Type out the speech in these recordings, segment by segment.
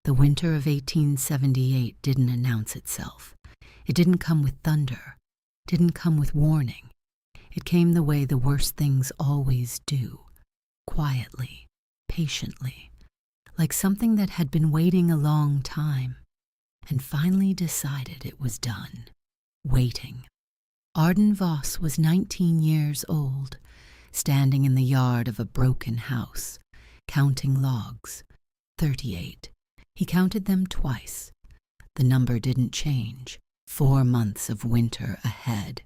The winter of 1878 didn't announce itself. It didn't come with thunder, didn't come with warning. It came the way the worst things always do, quietly, patiently, like something that had been waiting a long time and finally decided it was done, waiting. Arden Voss was 19 years old, standing in the yard of a broken house, counting logs. 38. He counted them twice. The number didn't change. 4 months of winter ahead.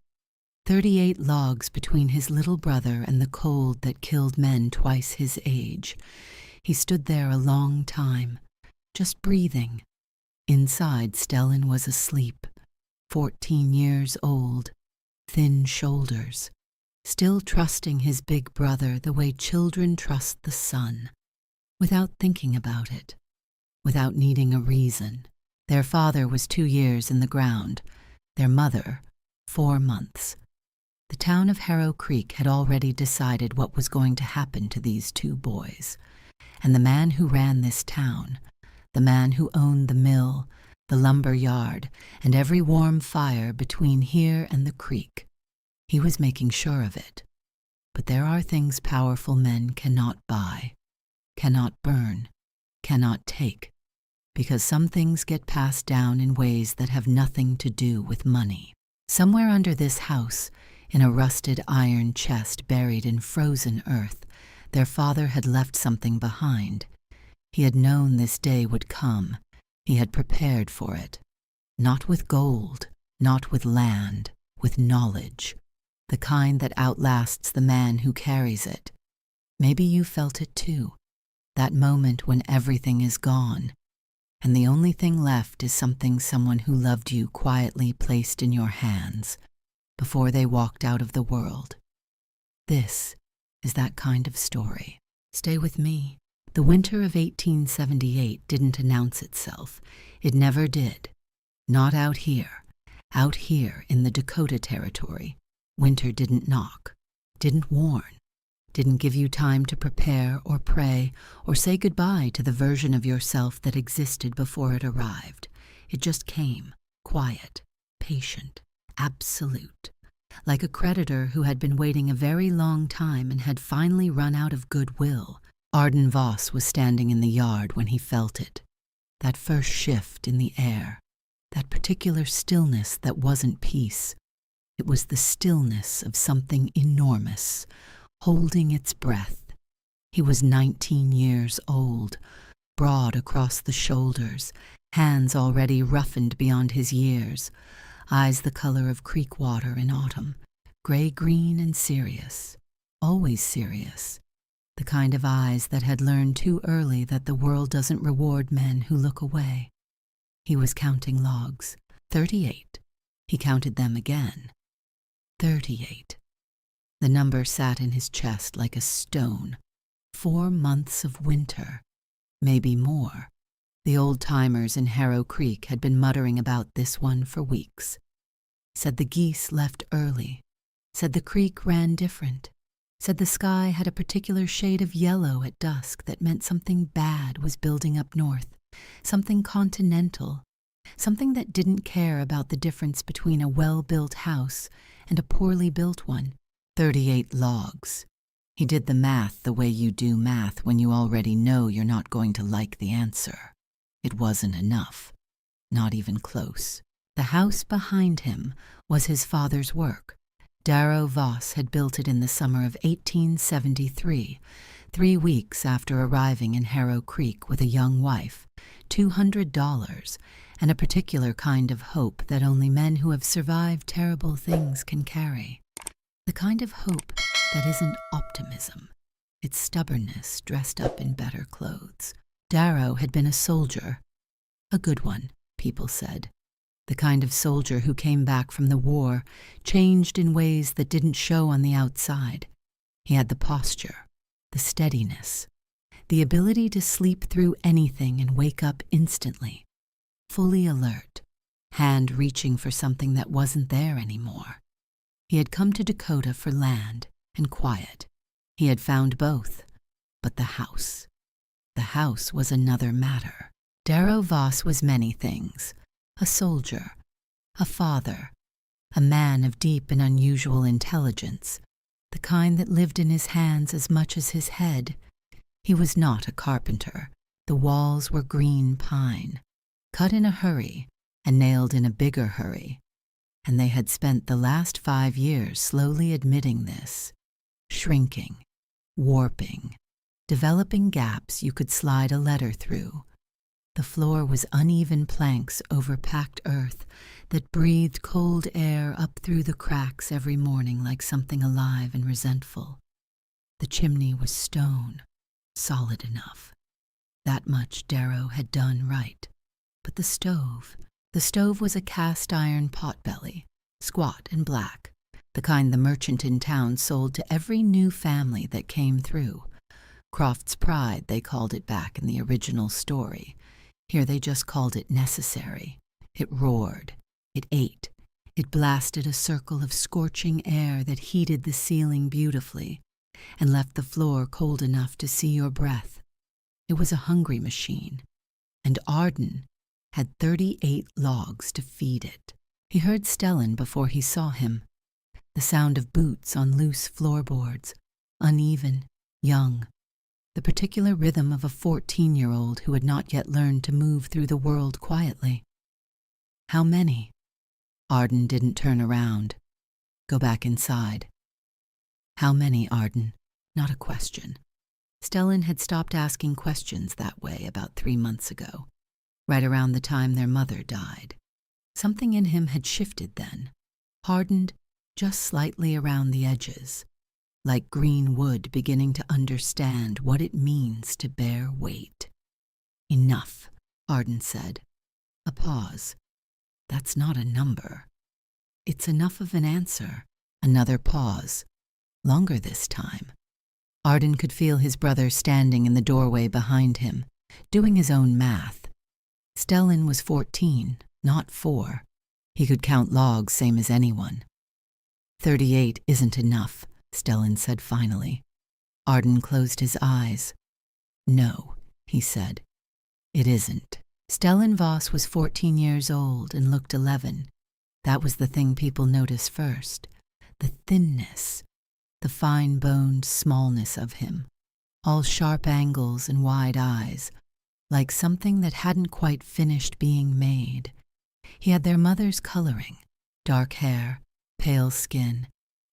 38 logs between his little brother and the cold that killed men twice his age. He stood there a long time, just breathing. Inside, Stellan was asleep, 14 years old, thin shoulders, still trusting his big brother the way children trust the sun, without thinking about it, without needing a reason. Their father was 2 years in the ground, their mother 4 months. The town of Harrow Creek had already decided what was going to happen to these 2 boys, and the man who ran this town, the man who owned the mill, the lumber yard, and every warm fire between here and the creek, he was making sure of it. But there are things powerful men cannot buy, cannot burn, cannot take, because some things get passed down in ways that have nothing to do with money. Somewhere under this house, in a rusted iron chest buried in frozen earth, their father had left something behind. He had known this day would come. He had prepared for it. Not with gold, not with land, with knowledge, the kind that outlasts the man who carries it. Maybe you felt it too, that moment when everything is gone, and the only thing left is something someone who loved you quietly placed in your hands before they walked out of the world. This is that kind of story. Stay with me. The winter of 1878 didn't announce itself. It never did. Not out here. Out here in the Dakota Territory, winter didn't knock, didn't warn, didn't give you time to prepare or pray or say goodbye to the version of yourself that existed before it arrived. It just came, quiet, patient, absolute, like a creditor who had been waiting a very long time and had finally run out of goodwill. Arden Voss was standing in the yard when he felt it. That first shift in the air, that particular stillness that wasn't peace. It was the stillness of something enormous, holding its breath. He was 19 years old, broad across the shoulders, hands already roughened beyond his years, eyes the color of creek water in autumn, gray-green and serious, always serious. The kind of eyes that had learned too early that the world doesn't reward men who look away. He was counting logs. 38. He counted them again. 38. The number sat in his chest like a stone. 4 months of winter. Maybe more. The old-timers in Harrow Creek had been muttering about this one for weeks. Said the geese left early. Said the creek ran different. Said the sky had a particular shade of yellow at dusk that meant something bad was building up north, something continental, something that didn't care about the difference between a well-built house and a poorly built one. 38 logs. He did the math the way you do math when you already know you're not going to like the answer. It wasn't enough, not even close. The house behind him was his father's work. Darrow Voss had built it in the summer of 1873, 3 weeks after arriving in Harrow Creek with a young wife, $200, and a particular kind of hope that only men who have survived terrible things can carry. The kind of hope that isn't optimism. It's stubbornness dressed up in better clothes. Darrow had been a soldier. A good one, people said. The kind of soldier who came back from the war, changed in ways that didn't show on the outside. He had the posture, the steadiness, the ability to sleep through anything and wake up instantly, fully alert, hand reaching for something that wasn't there anymore. He had come to Dakota for land and quiet. He had found both, but the house was another matter. Darrow Voss was many things: a soldier, a father, a man of deep and unusual intelligence, the kind that lived in his hands as much as his head. He was not a carpenter. The walls were green pine, cut in a hurry and nailed in a bigger hurry, and they had spent the last 5 years slowly admitting this, shrinking, warping, developing gaps you could slide a letter through. The floor was uneven planks over packed earth that breathed cold air up through the cracks every morning like something alive and resentful. The chimney was stone, solid enough. That much Darrow had done right. But the stove was a cast-iron potbelly, squat and black, the kind the merchant in town sold to every new family that came through. Croft's Pride, they called it back in the original story. Here they just called it necessary. It roared, it ate, it blasted a circle of scorching air that heated the ceiling beautifully and left the floor cold enough to see your breath. It was a hungry machine, and Arden had 38 logs to feed it. He heard Stellan before he saw him. The sound of boots on loose floorboards, uneven, young, the particular rhythm of a 14-year-old who had not yet learned to move through the world quietly. How many? Arden didn't turn around. Go back inside. How many, Arden? Not a question. Stellan had stopped asking questions that way about 3 months ago, right around the time their mother died. Something in him had shifted then, hardened just slightly around the edges, like green wood beginning to understand what it means to bear weight. Enough, Arden said. A pause. That's not a number. It's enough of an answer. Another pause. Longer this time. Arden could feel his brother standing in the doorway behind him, doing his own math. Stellan was 14, not 4. He could count logs same as anyone. 38 isn't enough, Stellan said finally. Arden closed his eyes. No, he said. It isn't. Stellan Voss was 14 years old and looked 11. That was the thing people noticed first. The thinness, the fine-boned smallness of him, all sharp angles and wide eyes, like something that hadn't quite finished being made. He had their mother's coloring, dark hair, pale skin,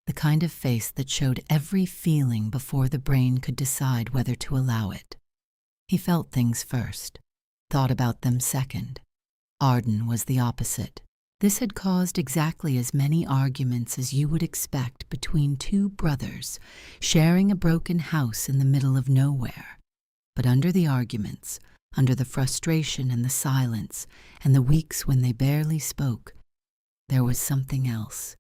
the kind of face that showed every feeling before the brain could decide whether to allow it. He felt things first, thought about them second. Arden was the opposite. This had caused exactly as many arguments as you would expect between two brothers sharing a broken house in the middle of nowhere. But under the arguments, under the frustration and the silence, and the weeks when they barely spoke, there was something else.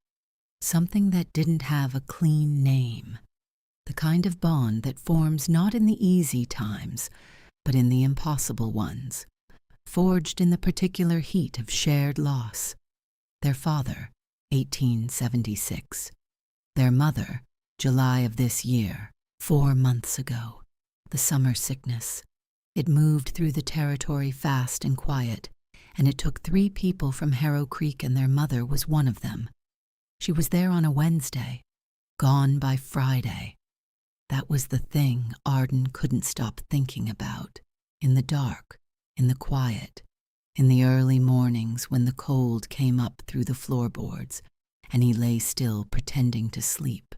Something that didn't have a clean name. The kind of bond that forms not in the easy times, but in the impossible ones, forged in the particular heat of shared loss. Their father, 1876. Their mother, July of this year, 4 months ago. The summer sickness. It moved through the territory fast and quiet, and it took 3 people from Harrow Creek, and their mother was one of them. She was there on a Wednesday, gone by Friday. That was the thing Arden couldn't stop thinking about. In the dark, in the quiet, in the early mornings when the cold came up through the floorboards and he lay still pretending to sleep.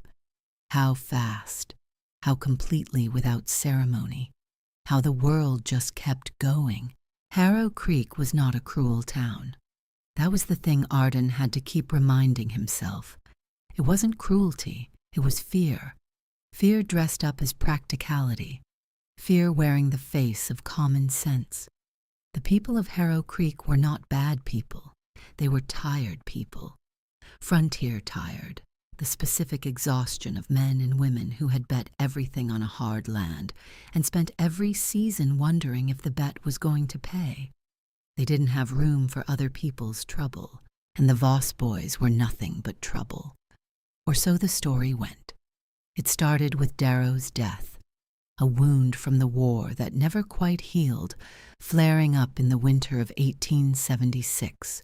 How fast, how completely without ceremony, how the world just kept going. Harrow Creek was not a cruel town. That was the thing Arden had to keep reminding himself. It wasn't cruelty, it was fear. Fear dressed up as practicality. Fear wearing the face of common sense. The people of Harrow Creek were not bad people. They were tired people. Frontier tired. The specific exhaustion of men and women who had bet everything on a hard land and spent every season wondering if the bet was going to pay. They didn't have room for other people's trouble, and the Voss boys were nothing but trouble. Or so the story went. It started with Darrow's death. a wound from the war that never quite healed, flaring up in the winter of 1876,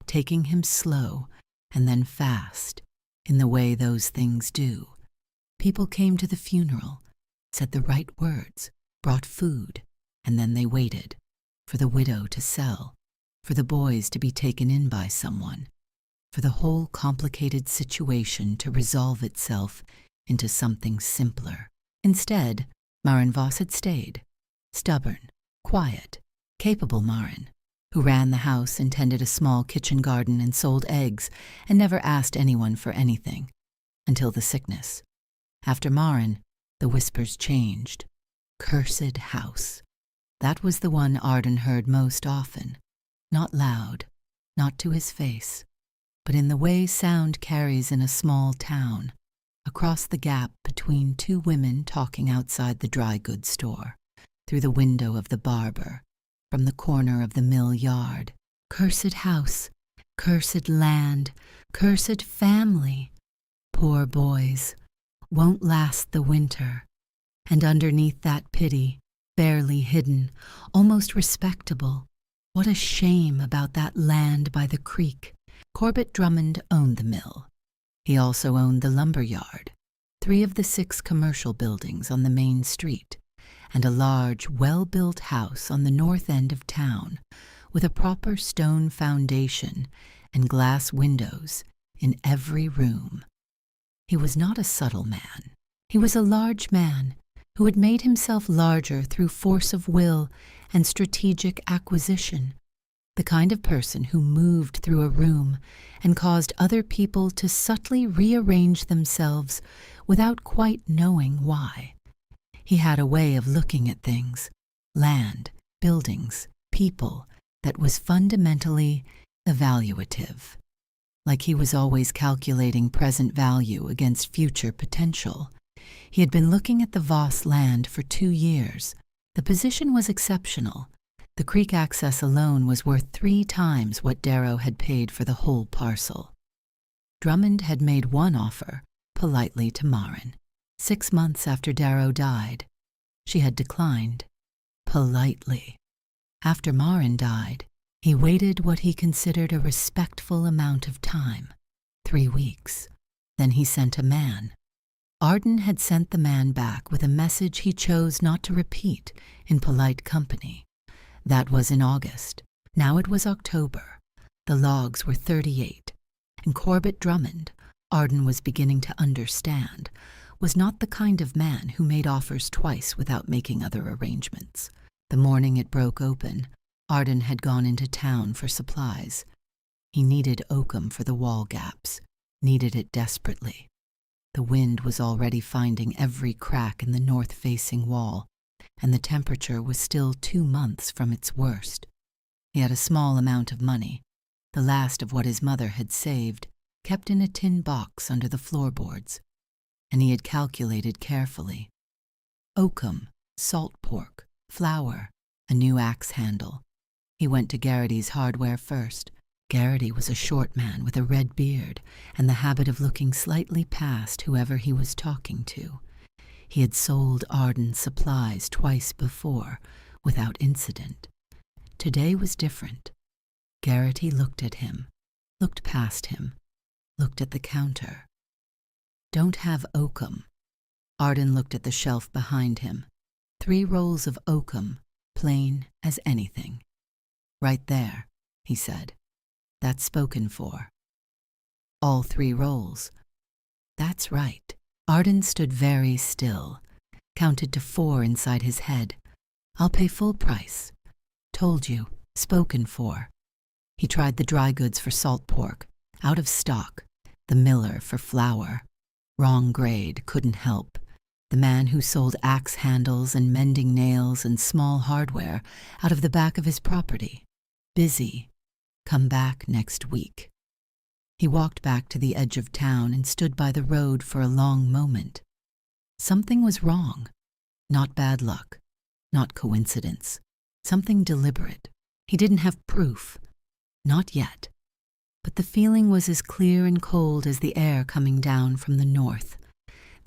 taking him slow and then fast, in the way those things do. People came to the funeral, said the right words, brought food, and then they waited for the widow to sell, for the boys to be taken in by someone, for the whole complicated situation to resolve itself into something simpler. Instead, Maren Voss had stayed, stubborn, quiet, capable Maren, who ran the house and tended a small kitchen garden and sold eggs and never asked anyone for anything, until the sickness. After Maren, the whispers changed. Cursed house. That was the one Arden heard most often, not loud, not to his face, but in the way sound carries in a small town, across the gap between two women talking outside the dry goods store, through the window of the barber, from the corner of the mill yard. Cursed house, cursed land, cursed family. Poor boys, won't last the winter. And underneath that pity, barely hidden, almost respectable, what a shame about that land by the creek. Corbett Drummond owned the mill. He also owned the lumber yard, 3 of the 6 commercial buildings on the main street, and a large, well-built house on the north end of town, with a proper stone foundation and glass windows in every room. He was not a subtle man. He was a large man who had made himself larger through force of will and strategic acquisition, the kind of person who moved through a room and caused other people to subtly rearrange themselves without quite knowing why. He had a way of looking at things, land, buildings, people, that was fundamentally evaluative, like he was always calculating present value against future potential. He had been looking at the Voss land for 2 years. The position was exceptional. The creek access alone was worth 3 times what Darrow had paid for the whole parcel. Drummond had made one offer, politely to Maren, 6 months after Darrow died. She had declined, politely. After Maren died, he waited what he considered a respectful amount of time, 3 weeks. Then he sent a man. Arden had sent the man back with a message he chose not to repeat in polite company. That was in August. Now it was October. The logs were 38, and Corbett Drummond, Arden was beginning to understand, was not the kind of man who made offers twice without making other arrangements. The morning it broke open, Arden had gone into town for supplies. He needed oakum for the wall gaps, needed it desperately. The wind was already finding every crack in the north-facing wall, and the temperature was still 2 months from its worst. He had a small amount of money, the last of what his mother had saved, kept in a tin box under the floorboards, and he had calculated carefully. Oakum, salt pork, flour, a new axe handle. He went to Garrity's hardware first. Garrity was a short man with a red beard and the habit of looking slightly past whoever he was talking to. He had sold Arden supplies twice before, without incident. Today was different. Garrity looked at him, looked past him, looked at the counter. Don't have oakum. Arden looked at the shelf behind him. 3 rolls of oakum, plain as anything. Right there, he said. That's spoken for. All 3 rolls. That's right. Arden stood very still, counted to 4 inside his head. I'll pay full price. Told you, spoken for. He tried the dry goods for salt pork, out of stock, the miller for flour. Wrong grade, couldn't help. The man who sold axe handles and mending nails and small hardware out of the back of his property. Busy. Come back next week. He walked back to the edge of town and stood by the road for a long moment. Something was wrong. Not bad luck. Not coincidence. Something deliberate. He didn't have proof. Not yet. But the feeling was as clear and cold as the air coming down from the north.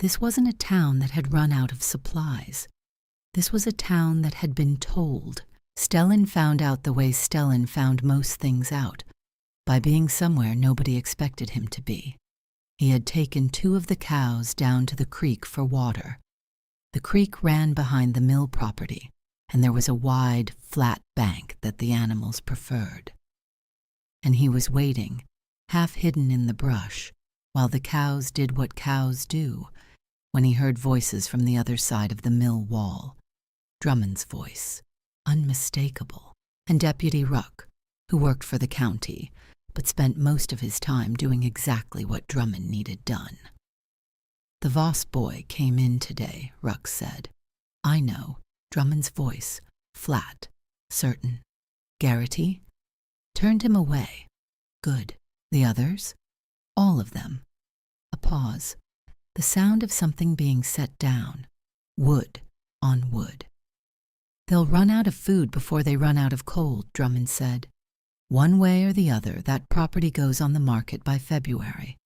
This wasn't a town that had run out of supplies. This was a town that had been told. Stellan found out the way Stellan found most things out, by being somewhere nobody expected him to be. He had taken 2 of the cows down to the creek for water. The creek ran behind the mill property, and there was a wide, flat bank that the animals preferred. And he was waiting, half hidden in the brush, while the cows did what cows do, when he heard voices from the other side of the mill wall. Drummond's voice, unmistakable, and Deputy Ruck, who worked for the county, but spent most of his time doing exactly what Drummond needed done. "The Voss boy came in today," Ruck said. "I know." Drummond's voice, flat, certain. "Garrity?" "Turned him away." "Good. The others?" "All of them." A pause. The sound of something being set down. Wood on wood. "They'll run out of food before they run out of coal," Drummond said. "One way or the other, that property goes on the market by February.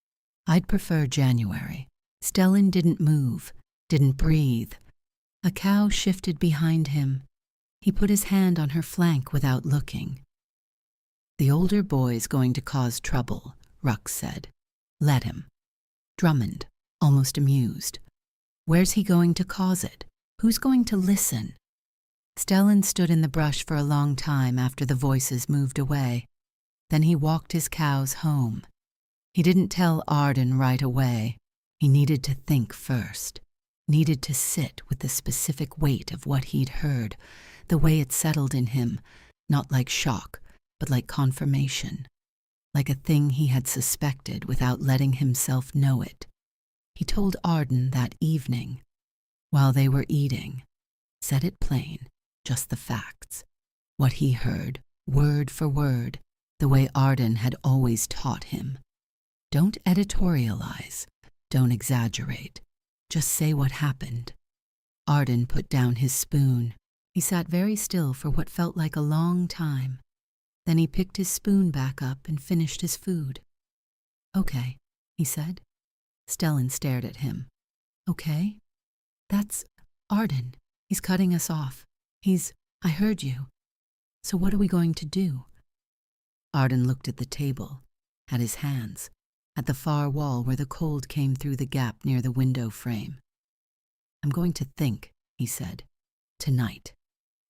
I'd prefer January." Stellan didn't move, didn't breathe. A cow shifted behind him. He put his hand on her flank without looking. "The older boy's going to cause trouble," Ruck said. "Let him." Drummond, almost amused. "Where's he going to cause it? Who's going to listen?" Stellan stood in the brush for a long time after the voices moved away. Then he walked his cows home. He didn't tell Arden right away. He needed to think first, needed to sit with the specific weight of what he'd heard, the way it settled in him, not like shock, but like confirmation, like a thing he had suspected without letting himself know it. He told Arden that evening, while they were eating, said it plain, just the facts, what he heard, word for word, the way Arden had always taught him. Don't editorialize. Don't exaggerate. Just say what happened. Arden put down his spoon. He sat very still for what felt like a long time. Then he picked his spoon back up and finished his food. "Okay," he said. Stellan stared at him. "Okay? That's Arden. He's cutting us off. I heard you. So what are we going to do?" Arden looked at the table, at his hands, at the far wall where the cold came through the gap near the window frame. "I'm going to think," he said, "tonight,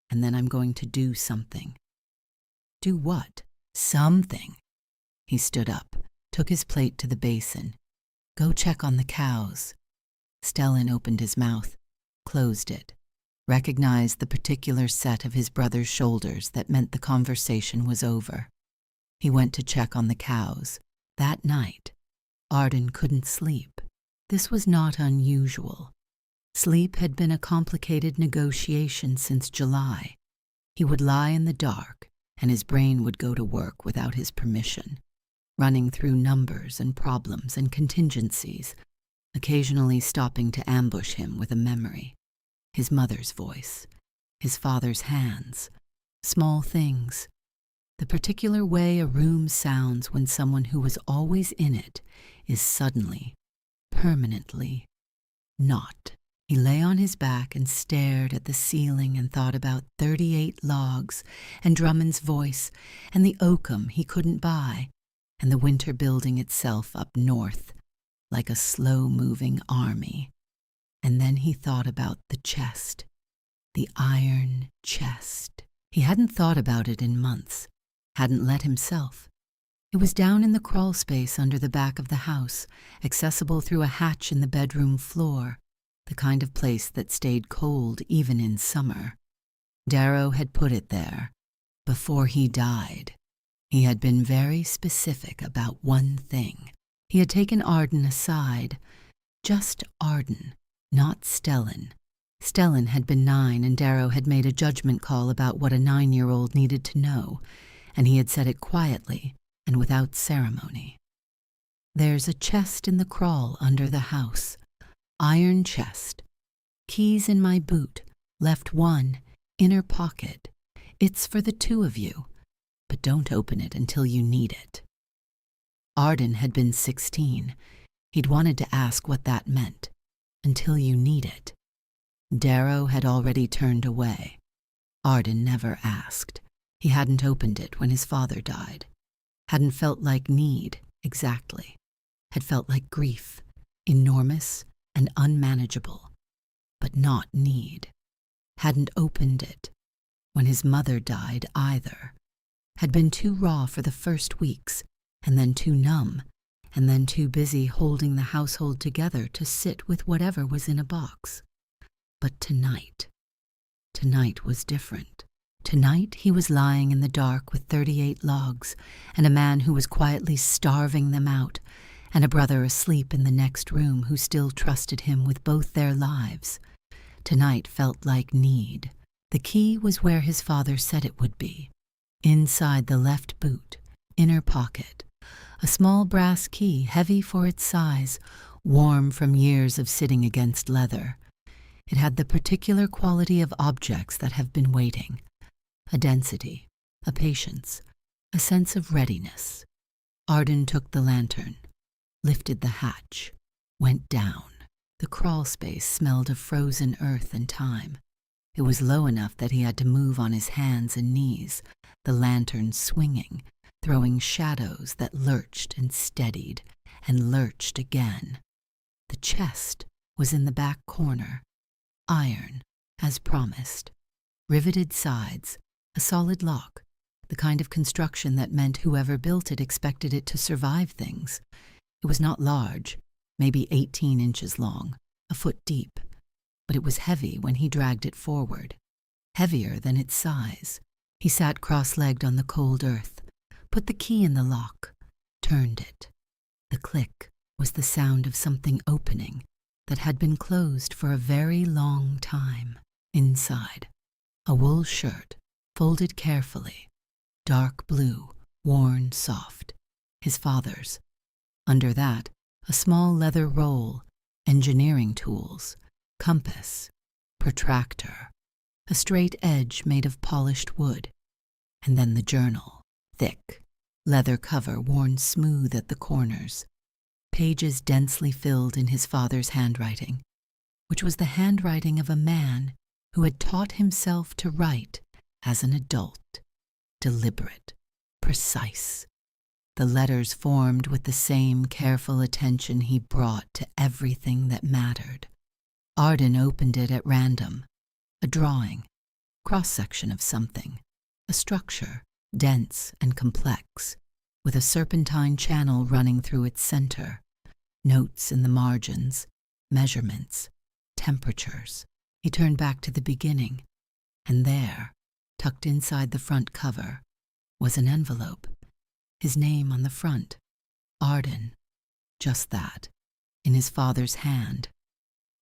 and then I'm going to do something." "Do what?" "Something." He stood up, took his plate to the basin. "Go check on the cows." Stellan opened his mouth, closed it, recognized the particular set of his brother's shoulders that meant the conversation was over. He went to check on the cows. That night, Arden couldn't sleep. This was not unusual. Sleep had been a complicated negotiation since July. He would lie in the dark, and his brain would go to work without his permission, running through numbers and problems and contingencies, occasionally stopping to ambush him with a memory. His mother's voice, his father's hands, small things. The particular way a room sounds when someone who was always in it is suddenly, permanently, not. He lay on his back and stared at the ceiling and thought about 38 logs and Drummond's voice and the oakum he couldn't buy and the winter building itself up north, like a slow-moving army. And then he thought about the chest, the iron chest. He hadn't thought about it in months. Hadn't let himself. It was down in the crawl space under the back of the house, accessible through a hatch in the bedroom floor, the kind of place that stayed cold even in summer. Darrow had put it there. Before he died, he had been very specific about one thing. He had taken Arden aside. Just Arden, not Stellan. Stellan had been 9 and Darrow had made a judgment call about what a 9-year-old needed to know, and he had said it quietly and without ceremony. "There's a chest in the crawl under the house. Iron chest. Keys in my boot. Left one. Inner pocket. It's for the 2 of you. But don't open it until you need it." Arden had been 16. He'd wanted to ask what that meant. Until you need it. Darrow had already turned away. Arden never asked. He hadn't opened it when his father died. Hadn't felt like need, exactly. Had felt like grief, enormous and unmanageable, but not need. Hadn't opened it when his mother died either. Had been too raw for the first weeks, and then too numb, and then too busy holding the household together to sit with whatever was in a box. But tonight was different. Tonight he was lying in the dark with 38 logs, and a man who was quietly starving them out, and a brother asleep in the next room who still trusted him with both their lives. Tonight felt like need. The key was where his father said it would be. Inside the left boot, inner pocket. A small brass key, heavy for its size, warm from years of sitting against leather. It had the particular quality of objects that have been waiting. A density, a patience, a sense of readiness. Arden took the lantern, lifted the hatch, went down. The crawl space smelled of frozen earth and time. It was low enough that he had to move on his hands and knees, the lantern swinging, throwing shadows that lurched and steadied and lurched again. The chest was in the back corner, iron, as promised, riveted sides, a solid lock, the kind of construction that meant whoever built it expected it to survive things. It was not large, maybe 18 inches long, a foot deep, but it was heavy when he dragged it forward, heavier than its size. He sat cross-legged on the cold earth, put the key in the lock, turned it. The click was the sound of something opening that had been closed for a very long time. Inside, a wool shirt, folded carefully, dark blue, worn soft, his father's. Under that, a small leather roll, engineering tools, compass, protractor, a straight edge made of polished wood, and then the journal, thick, leather cover worn smooth at the corners, pages densely filled in his father's handwriting, which was the handwriting of a man who had taught himself to write as an adult, deliberate, precise. The letters formed with the same careful attention he brought to everything that mattered. Arden opened it at random. A drawing, cross-section of something, a structure, dense and complex, with a serpentine channel running through its center, notes in the margins, measurements, temperatures. He turned back to the beginning, and there, tucked inside the front cover, was an envelope. His name on the front, Arden, just that, in his father's hand.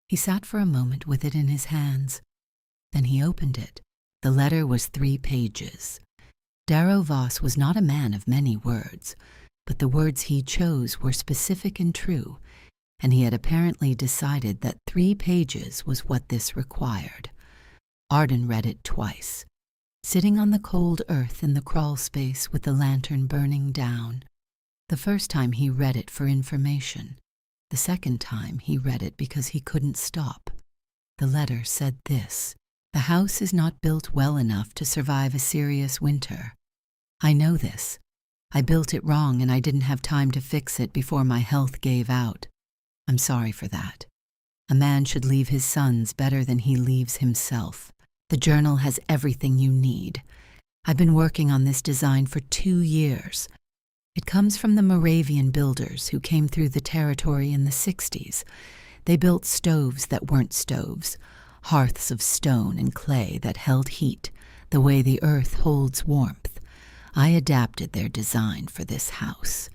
He sat for a moment with it in his hands. Then he opened it. The letter was 3 pages. Darrow Voss was not a man of many words, but the words he chose were specific and true, and he had apparently decided that 3 pages was what this required. Arden read it twice. Sitting on the cold earth in the crawl space with the lantern burning down. The first time he read it for information. The second time he read it because he couldn't stop. The letter said this: "The house is not built well enough to survive a serious winter. I know this. I built it wrong and I didn't have time to fix it before my health gave out. I'm sorry for that. A man should leave his sons better than he leaves himself. The journal has everything you need. I've been working on this design for 2 years. It comes from the Moravian builders who came through the territory in the 60s. They built stoves that weren't stoves, hearths of stone and clay that held heat, the way the earth holds warmth. I adapted their design for this house,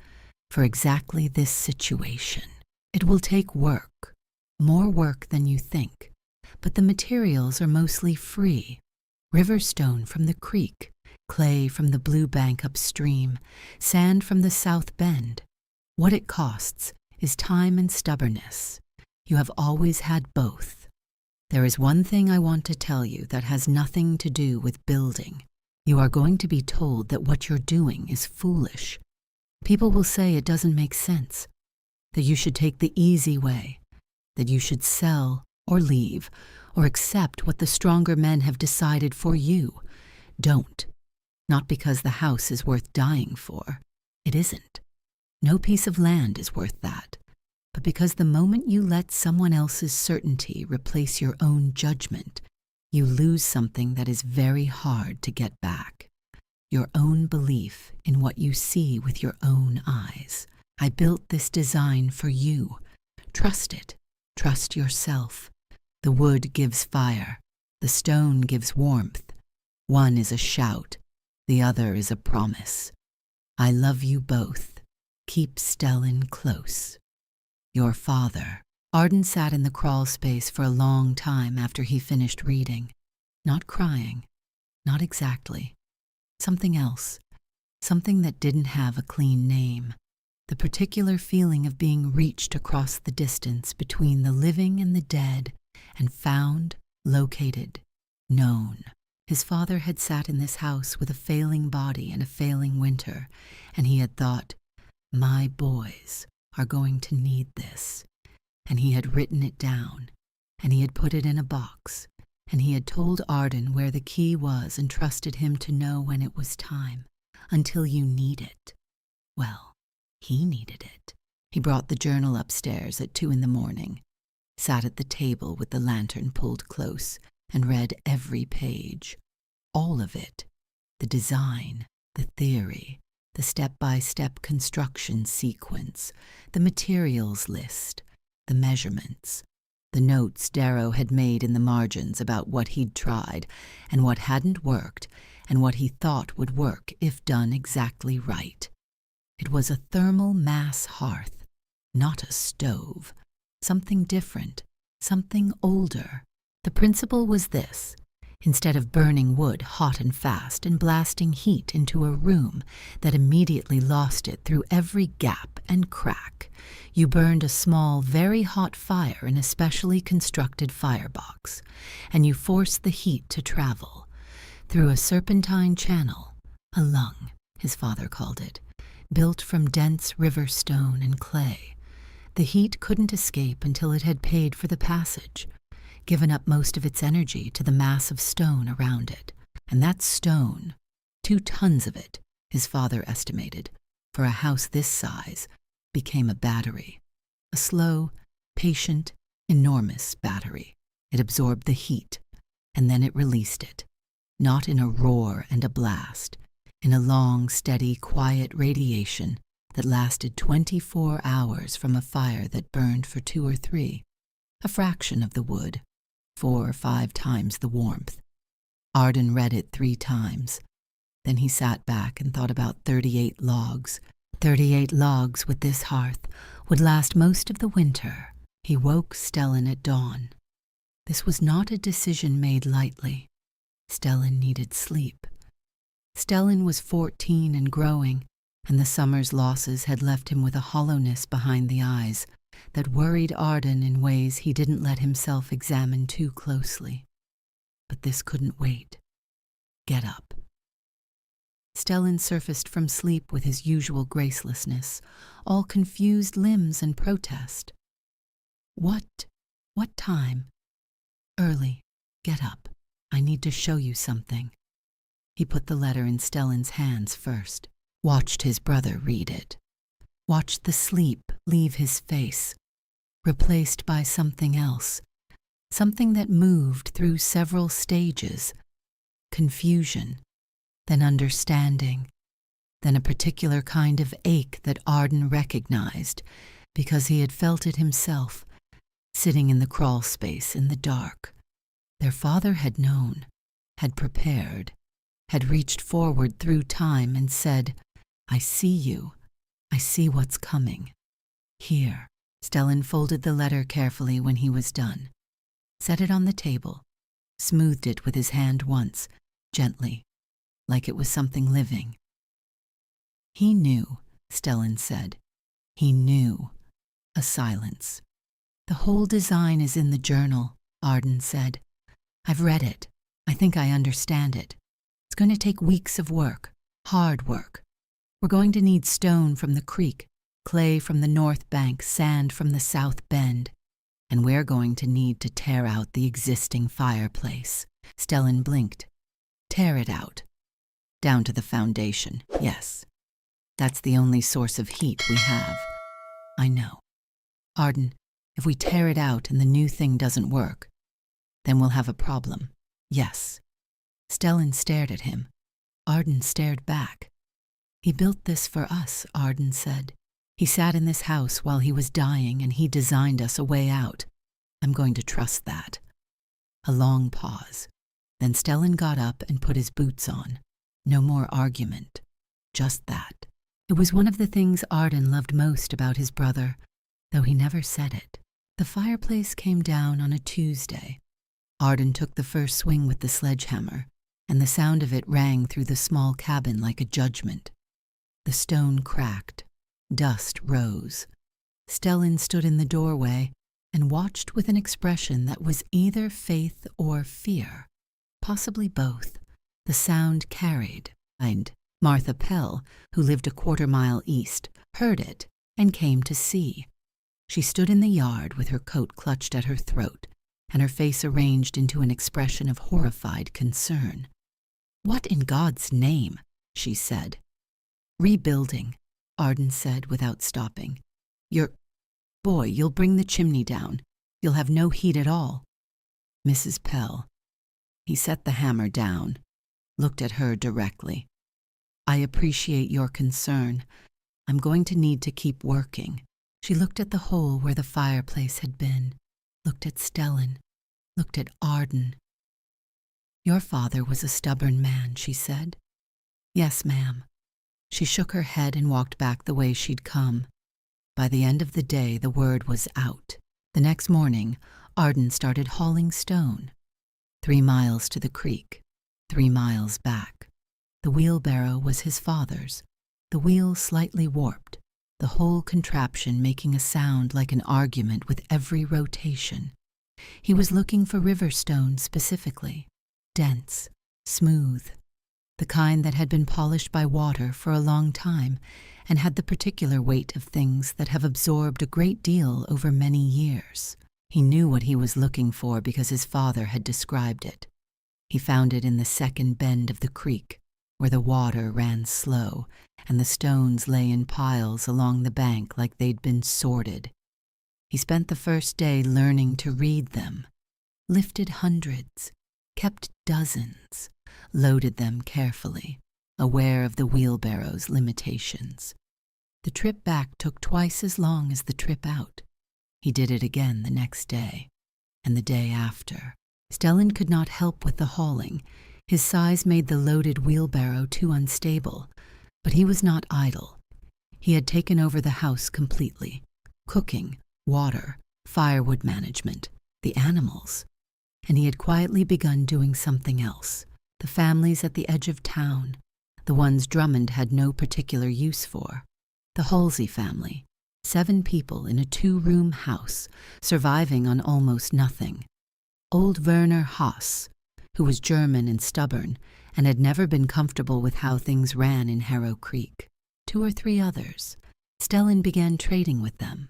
for exactly this situation. It will take work, more work than you think. But the materials are mostly free. River stone from the creek, clay from the blue bank upstream, sand from the South Bend. What it costs is time and stubbornness. You have always had both. There is one thing I want to tell you that has nothing to do with building. You are going to be told that what you're doing is foolish. People will say it doesn't make sense, that you should take the easy way, that you should sell or leave, or accept what the stronger men have decided for you. Don't. Not because the house is worth dying for. It isn't. No piece of land is worth that. But because the moment you let someone else's certainty replace your own judgment, you lose something that is very hard to get back. Your own belief in what you see with your own eyes. I built this design for you. Trust it. Trust yourself. The wood gives fire. The stone gives warmth. One is a shout. The other is a promise. I love you both. Keep Stellan close. Your father. Arden sat in the crawl space for a long time after he finished reading. Not crying. Not exactly. Something else. Something that didn't have a clean name. The particular feeling of being reached across the distance between the living and the dead, and found, located, known. His father had sat in this house with a failing body and a failing winter, and he had thought, my boys are going to need this. And he had written it down, and he had put it in a box, and he had told Arden where the key was and trusted him to know when it was time, until you need it. Well, he needed it. He brought the journal upstairs at 2 a.m, sat at the table with the lantern pulled close, and read every page. All of it. The design, the theory, the step-by-step construction sequence, the materials list, the measurements, the notes Darrow had made in the margins about what he'd tried and what hadn't worked and what he thought would work if done exactly right. It was a thermal mass hearth, not a stove. Something different, something older. The principle was this. Instead of burning wood hot and fast and blasting heat into a room that immediately lost it through every gap and crack, you burned a small, very hot fire in a specially constructed firebox, and you forced the heat to travel through a serpentine channel, a lung, his father called it, built from dense river stone and clay. The heat couldn't escape until it had paid for the passage, given up most of its energy to the mass of stone around it. And that stone, 2 tons of it, his father estimated, for a house this size, became a battery. A slow, patient, enormous battery. It absorbed the heat, and then it released it, not in a roar and a blast, in a long, steady, quiet radiation that lasted 24 hours from a fire that burned for 2 or 3, a fraction of the wood, 4 or 5 times the warmth. Arden read it 3 times. Then he sat back and thought about 38 logs. 38 logs with this hearth would last most of the winter. He woke Stellan at dawn. This was not a decision made lightly. Stellan needed sleep. Stellan was 14 and growing, and the summer's losses had left him with a hollowness behind the eyes that worried Arden in ways he didn't let himself examine too closely. But this couldn't wait. Get up. Stellan surfaced from sleep with his usual gracelessness, all confused limbs and protest. What time? Early. Get up. I need to show you something. He put the letter in Stellan's hands first, watched his brother read it, watched the sleep leave his face, replaced by something else, something that moved through several stages, confusion, then understanding, then a particular kind of ache that Arden recognized because he had felt it himself, sitting in the crawl space in the dark. Their father had known, had prepared, had reached forward through time and said, I see you. I see what's coming. Here. Stellan folded the letter carefully when he was done, set it on the table, smoothed it with his hand once, gently, like it was something living. He knew, Stellan said. He knew. A silence. The whole design is in the journal, Arden said. I've read it. I think I understand it. It's going to take weeks of work, hard work. We're going to need stone from the creek, clay from the north bank, sand from the south bend. and we're going to need to tear out the existing fireplace. Stellan blinked. Tear it out. Down to the foundation, yes. That's the only source of heat we have. I know. Arden, if we tear it out and the new thing doesn't work, then we'll have a problem. Yes. Stellan stared at him. Arden stared back. He built this for us, Arden said. He sat in this house while he was dying and he designed us a way out. I'm going to trust that. A long pause. Then Stellan got up and put his boots on. No more argument. Just that. It was one of the things Arden loved most about his brother, though he never said it. The fireplace came down on a Tuesday. Arden took the first swing with the sledgehammer, and the sound of it rang through the small cabin like a judgment. The stone cracked. Dust rose. Stellan stood in the doorway and watched with an expression that was either faith or fear, possibly both. The sound carried, and Martha Pell, who lived a quarter-mile east, heard it and came to see. She stood in the yard with her coat clutched at her throat and her face arranged into an expression of horrified concern. "What in God's name?" she said. "Rebuilding," Arden said without stopping. You'll bring the chimney down. You'll have no heat at all." Mrs. Pell. He set the hammer down, looked at her directly. "I appreciate your concern. I'm going to need to keep working." She looked at the hole where the fireplace had been, looked at Stellan, looked at Arden. "Your father was a stubborn man," she said. "Yes, ma'am." She shook her head and walked back the way she'd come. By the end of the day, the word was out. The next morning, Arden started hauling stone. 3 miles to the creek, 3 miles back. The wheelbarrow was his father's, the wheel slightly warped, the whole contraption making a sound like an argument with every rotation. He was looking for river stone specifically, dense, smooth, the kind that had been polished by water for a long time and had the particular weight of things that have absorbed a great deal over many years. He knew what he was looking for because his father had described it. He found it in the second bend of the creek, where the water ran slow and the stones lay in piles along the bank like they'd been sorted. He spent the first day learning to read them, lifted hundreds, kept dozens, loaded them carefully, aware of the wheelbarrow's limitations. The trip back took twice as long as the trip out. He did it again the next day, and the day after. Stellan could not help with the hauling. His size made the loaded wheelbarrow too unstable, but he was not idle. He had taken over the house completely. Cooking, water, firewood management, the animals. And he had quietly begun doing something else. The families at the edge of town, the ones Drummond had no particular use for. The Halsey family, 7 people in a 2-room house, surviving on almost nothing. Old Werner Haas, who was German and stubborn and had never been comfortable with how things ran in Harrow Creek. 2 or 3 others. Stellan began trading with them.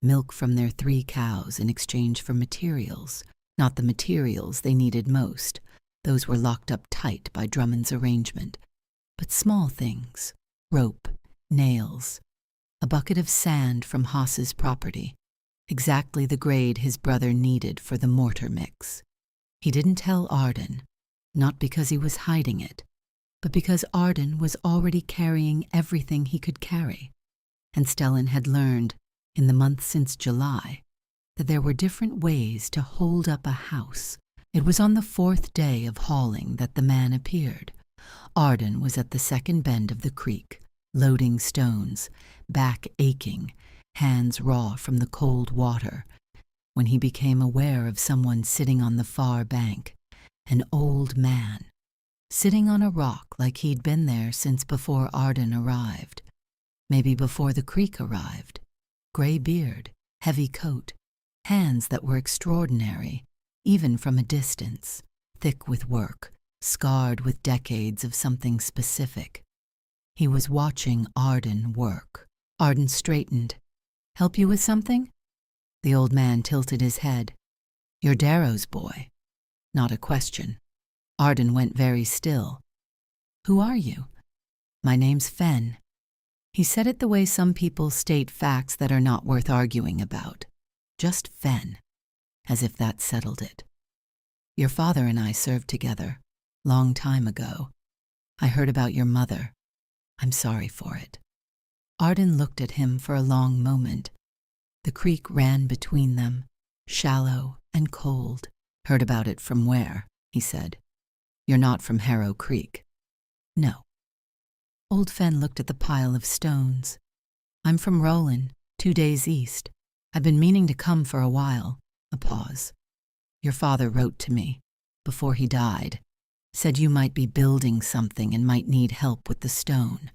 Milk from their 3 cows in exchange for materials. Not the materials they needed most. Those were locked up tight by Drummond's arrangement. But small things. Rope, nails. A bucket of sand from Haas's property. Exactly the grade his brother needed for the mortar mix. He didn't tell Arden, not because he was hiding it, but because Arden was already carrying everything he could carry. And Stellan had learned, in the month since July, that there were different ways to hold up a house. It was on the 4th day of hauling that the man appeared. Arden was at the second bend of the creek, loading stones, back aching, hands raw from the cold water, when he became aware of someone sitting on the far bank, an old man, sitting on a rock like he'd been there since before Arden arrived, maybe before the creek arrived. Gray beard, heavy coat, hands that were extraordinary, even from a distance, thick with work, scarred with decades of something specific. He was watching Arden work. Arden straightened. "Help you with something?" The old man tilted his head. You're Darrow's boy. Not a question. Arden went very still. Who are you? My name's Fen. He said it the way some people state facts that are not worth arguing about. Just Fen, as if that settled it. Your father and I served together, long time ago. I heard about your mother. I'm sorry for it. Arden looked at him for a long moment. The creek ran between them, shallow and cold. Heard about it from where? He said. You're not from Harrow Creek. No. Old Fen looked at the pile of stones. I'm from Roland, 2 days east. I've been meaning to come for a while. A pause. Your father wrote to me, before he died. Said you might be building something and might need help with the stone.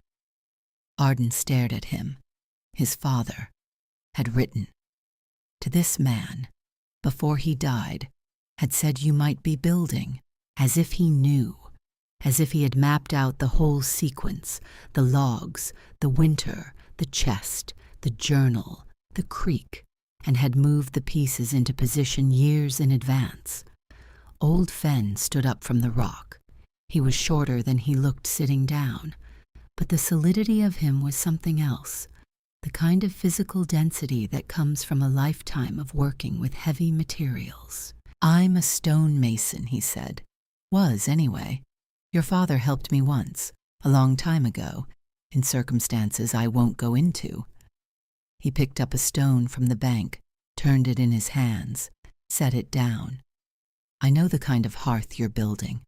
Arden stared at him. His father had written. To this man, before he died, had said you might be building, as if he knew, as if he had mapped out the whole sequence, the logs, the winter, the chest, the journal, the creek, and had moved the pieces into position years in advance. Old Fen stood up from the rock. He was shorter than he looked sitting down, but the solidity of him was something else, the kind of physical density that comes from a lifetime of working with heavy materials. I'm a stonemason, he said. Was, anyway. Your father helped me once, a long time ago, in circumstances I won't go into. He picked up a stone from the bank, turned it in his hands, set it down. I know the kind of hearth you're building.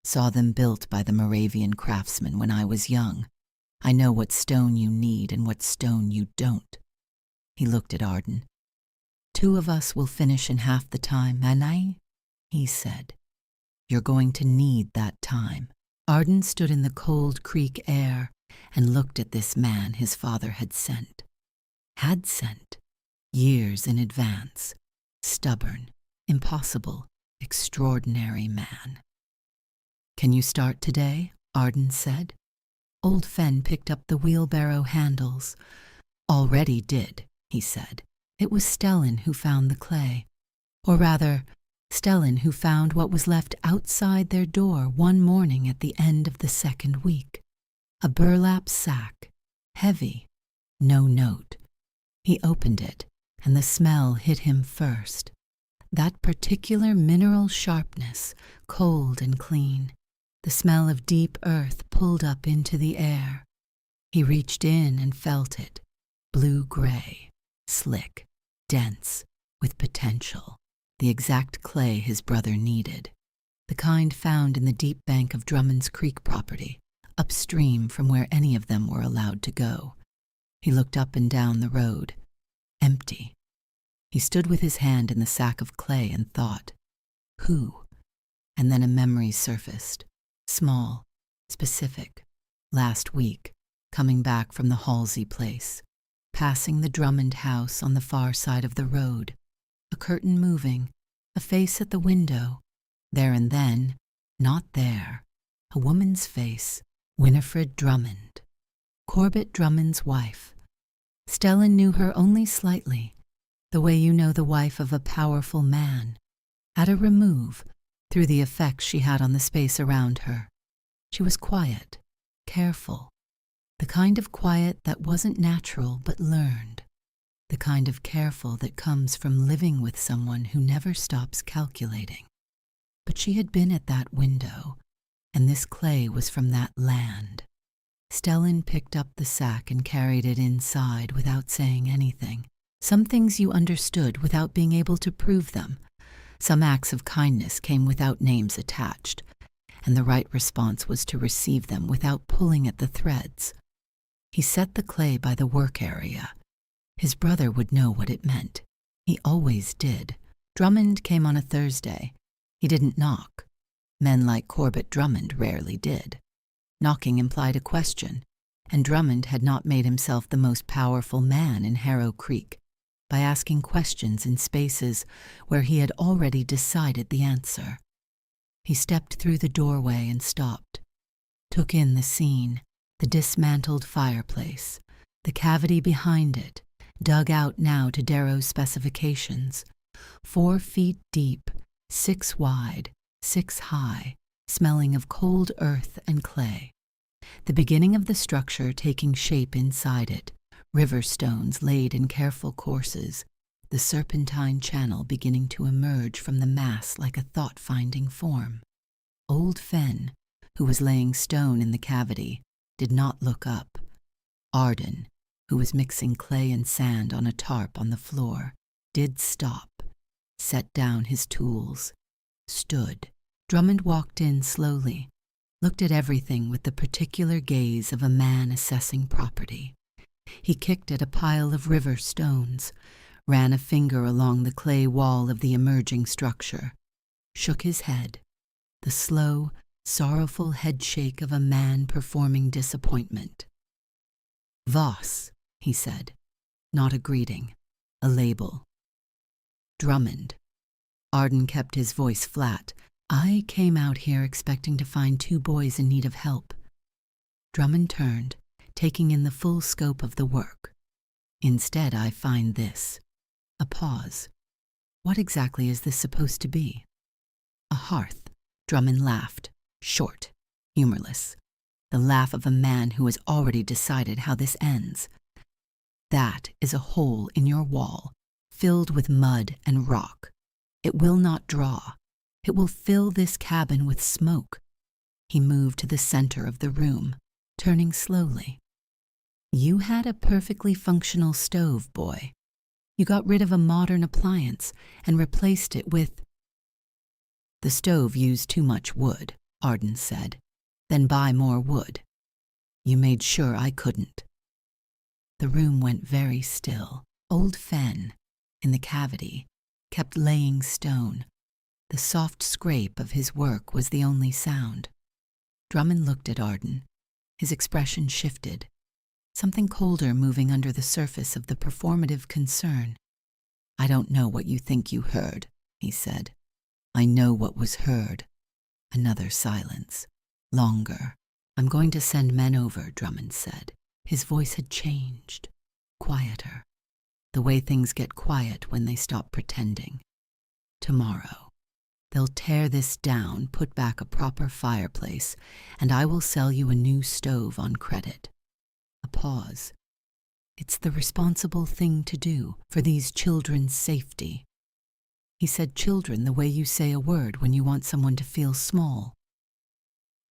Saw them built by the Moravian craftsmen when I was young. I know what stone you need and what stone you don't. He looked at Arden. 2 of us will finish in half the time, and he said. You're going to need that time. Arden stood in the cold creek air and looked at this man his father had sent. Years in advance. Stubborn, impossible, extraordinary man. Can you start today? Arden said. Old Fen picked up the wheelbarrow handles. Already did, he said. It was Stellan who found the clay. Or rather, Stellan who found what was left outside their door one morning at the end of the 2nd week. A burlap sack, heavy, no note. He opened it, and the smell hit him first. That particular mineral sharpness, cold and clean. The smell of deep earth pulled up into the air. He reached in and felt it. Blue-gray, slick, dense, with potential. The exact clay his brother needed. The kind found in the deep bank of Drummond's Creek property, upstream from where any of them were allowed to go. He looked up and down the road. Empty. He stood with his hand in the sack of clay and thought, who? And then a memory surfaced. Small, specific. Last week, coming back from the Halsey place, passing the Drummond house on the far side of the road, a curtain moving, a face at the window. There and then, not there, a woman's face, Winifred Drummond. Corbett Drummond's wife. Stellan knew her only slightly, the way you know the wife of a powerful man, at a remove, through the effects she had on the space around her. She was quiet, careful, the kind of quiet that wasn't natural but learned, the kind of careful that comes from living with someone who never stops calculating. But she had been at that window, and this clay was from that land. Stellan picked up the sack and carried it inside without saying anything. Some things you understood without being able to prove them. Some acts of kindness came without names attached, and the right response was to receive them without pulling at the threads. He set the clay by the work area. His brother would know what it meant. He always did. Drummond came on a Thursday. He didn't knock. Men like Corbett Drummond rarely did. Knocking implied a question, and Drummond had not made himself the most powerful man in Harrow Creek by asking questions in spaces where he had already decided the answer. He stepped through the doorway and stopped, took in the scene, the dismantled fireplace, the cavity behind it, dug out now to Darrow's specifications. 4 feet deep, 6 wide, 6 high, smelling of cold earth and clay. The beginning of the structure taking shape inside it, river stones laid in careful courses, the serpentine channel beginning to emerge from the mass like a thought-finding form. Old Fen, who was laying stone in the cavity, did not look up. Arden, who was mixing clay and sand on a tarp on the floor, did stop, set down his tools, stood. Drummond walked in slowly, looked at everything with the particular gaze of a man assessing property. He kicked at a pile of river stones, ran a finger along the clay wall of the emerging structure, shook his head, the slow, sorrowful headshake of a man performing disappointment. "Voss," he said, not a greeting, a label. "Drummond." Arden kept his voice flat. "I came out here expecting to find 2 boys in need of help." Drummond turned, taking in the full scope of the work. "Instead, I find this." A pause. "What exactly is this supposed to be?" "A hearth." Drummond laughed, short, humorless. The laugh of a man who has already decided how this ends. "That is a hole in your wall, filled with mud and rock. It will not draw. It will fill this cabin with smoke." He moved to the center of the room, turning slowly. "You had a perfectly functional stove, boy. You got rid of a modern appliance and replaced it with—" "The stove used too much wood," Arden said. "Then buy more wood. You made sure I couldn't." The room went very still. Old Fen, in the cavity, kept laying stone. The soft scrape of his work was the only sound. Drummond looked at Arden. His expression shifted, something colder moving under the surface of the performative concern. "I don't know what you think you heard," he said. "I know what was heard." Another silence. Longer. "I'm going to send men over," Drummond said. His voice had changed. Quieter. The way things get quiet when they stop pretending. "Tomorrow. They'll tear this down, put back a proper fireplace, and I will sell you a new stove on credit." A pause. "It's the responsible thing to do for these children's safety." He said children the way you say a word when you want someone to feel small.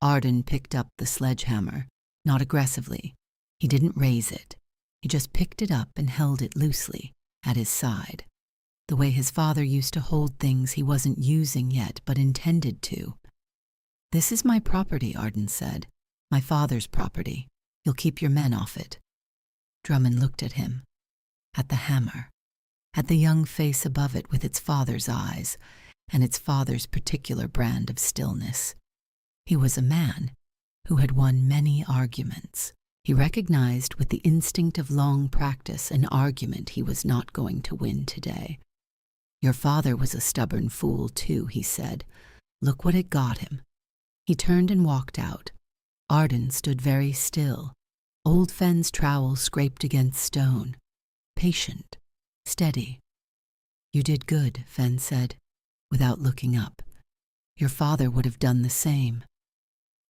Arden picked up the sledgehammer, not aggressively. He didn't raise it. He just picked it up and held it loosely, at his side, the way his father used to hold things he wasn't using yet but intended to. "This is my property," Arden said. "My father's property. You'll keep your men off it." Drummond looked at him, at the hammer, at the young face above it with its father's eyes, and its father's particular brand of stillness. He was a man who had won many arguments. He recognized with the instinct of long practice an argument he was not going to win today. "Your father was a stubborn fool, too," he said. "Look what it got him." He turned and walked out. Arden stood very still. Old Fen's trowel scraped against stone. Patient, steady. "You did good," Fen said, without looking up. "Your father would have done the same."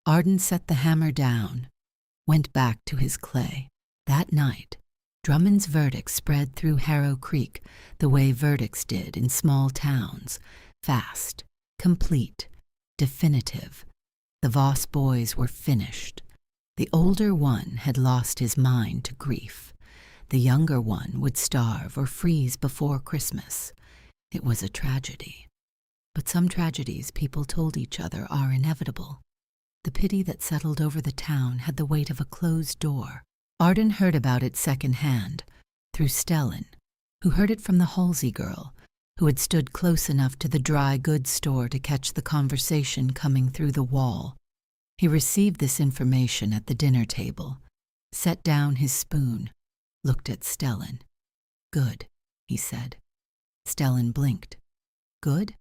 Arden set the hammer down, went back to his clay. That night, Drummond's verdict spread through Harrow Creek the way verdicts did in small towns, fast, complete, definitive. The Voss boys were finished. The older one had lost his mind to grief. The younger one would starve or freeze before Christmas. It was a tragedy. But some tragedies, people told each other, are inevitable. The pity that settled over the town had the weight of a closed door. Arden heard about it secondhand, through Stellan, who heard it from the Halsey girl, who had stood close enough to the dry goods store to catch the conversation coming through the wall. He received this information at the dinner table, set down his spoon, looked at Stellan. "Good," he said. Stellan blinked. "Good?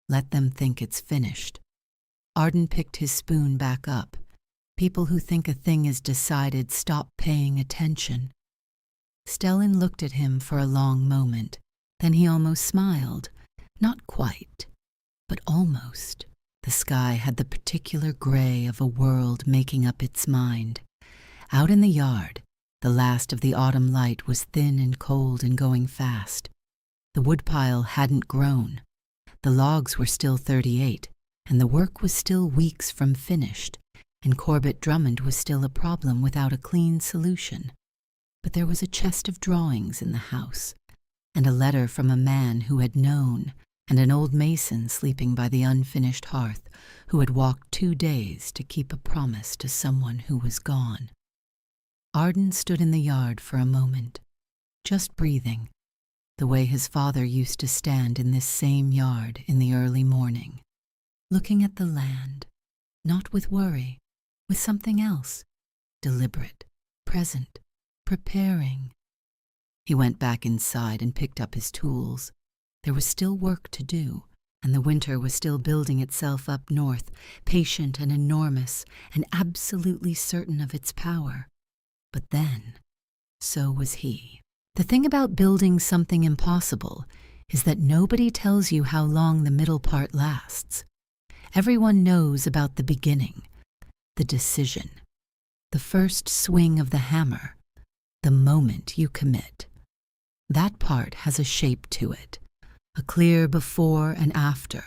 Let them think it's finished." Arden picked his spoon back up. People who think a thing is decided stop paying attention. Stellan looked at him for a long moment. Then he almost smiled. Not quite, but almost. The sky had the particular gray of a world making up its mind. Out in the yard, the last of the autumn light was thin and cold and going fast. The woodpile hadn't grown. The logs were still 38, and the work was still weeks from finished, and Corbett Drummond was still a problem without a clean solution. But there was a chest of drawings in the house, and a letter from a man who had known, and an old mason sleeping by the unfinished hearth who had walked 2 days to keep a promise to someone who was gone. Arden stood in the yard for a moment, just breathing, the way his father used to stand in this same yard in the early morning, looking at the land, not with worry, with something else, deliberate, present, preparing. He went back inside and picked up his tools. There was still work to do, and the winter was still building itself up north, patient and enormous, and absolutely certain of its power. But then, so was he. The thing about building something impossible is that nobody tells you how long the middle part lasts. Everyone knows about the beginning, the decision, the first swing of the hammer, the moment you commit. That part has a shape to it, a clear before and after,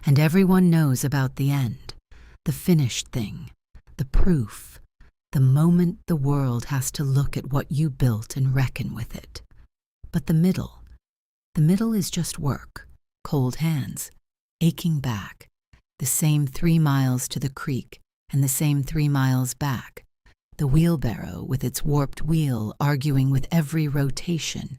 and everyone knows about the end, the finished thing, the proof, the moment the world has to look at what you built and reckon with it. But the middle is just work, cold hands, aching back, the same 3 miles to the creek and the same 3 miles back, the wheelbarrow with its warped wheel arguing with every rotation,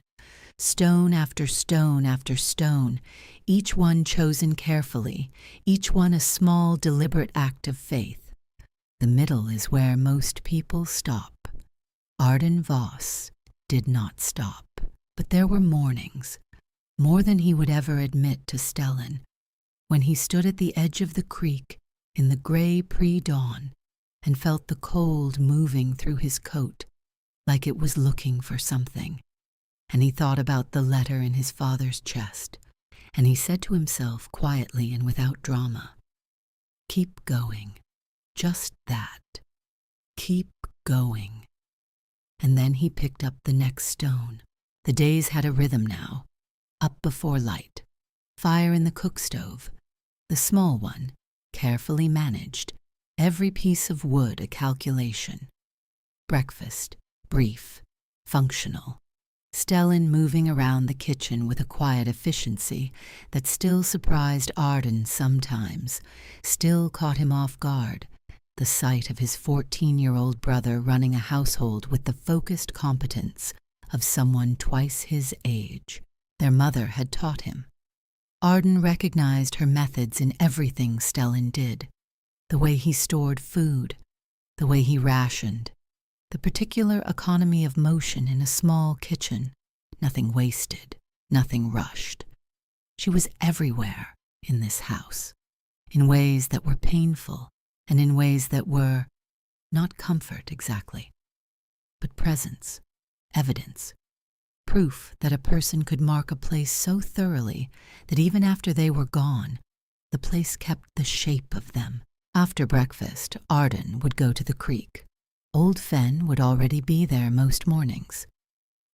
stone after stone after stone, each one chosen carefully, each one a small, deliberate act of faith. The middle is where most people stop. Arden Voss did not stop. But there were mornings, more than he would ever admit to Stellan, when he stood at the edge of the creek in the gray pre-dawn and felt the cold moving through his coat like it was looking for something. And he thought about the letter in his father's chest, and he said to himself quietly and without drama, "Keep going. Just that. Keep going." And then he picked up the next stone. The days had a rhythm now. Up before light. Fire in the cook stove. The small one, carefully managed. Every piece of wood a calculation. Breakfast, brief, functional. Stellan moving around the kitchen with a quiet efficiency that still surprised Arden sometimes, still caught him off guard. The sight of his 14-year-old brother running a household with the focused competence of someone twice his age. Their mother had taught him. Arden recognized her methods in everything Stellan did. The way he stored food, the way he rationed, the particular economy of motion in a small kitchen, nothing wasted, nothing rushed. She was everywhere in this house, in ways that were painful, and in ways that were not comfort exactly, but presence, evidence, proof that a person could mark a place so thoroughly that even after they were gone, the place kept the shape of them. After breakfast, Arden would go to the creek. Old Fen would already be there most mornings.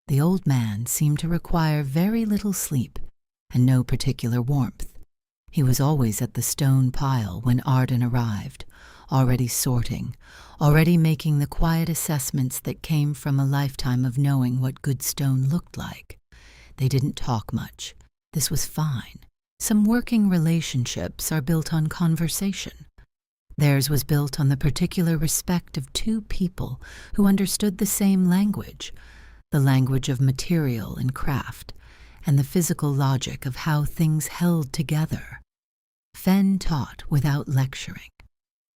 The old man seemed to require very little sleep and no particular warmth. He was always at the stone pile when Arden arrived, already sorting, already making the quiet assessments that came from a lifetime of knowing what good stone looked like. They didn't talk much. This was fine. Some working relationships are built on conversation. Theirs was built on the particular respect of 2 people who understood the same language, the language of material and craft, and the physical logic of how things held together. Fen taught without lecturing.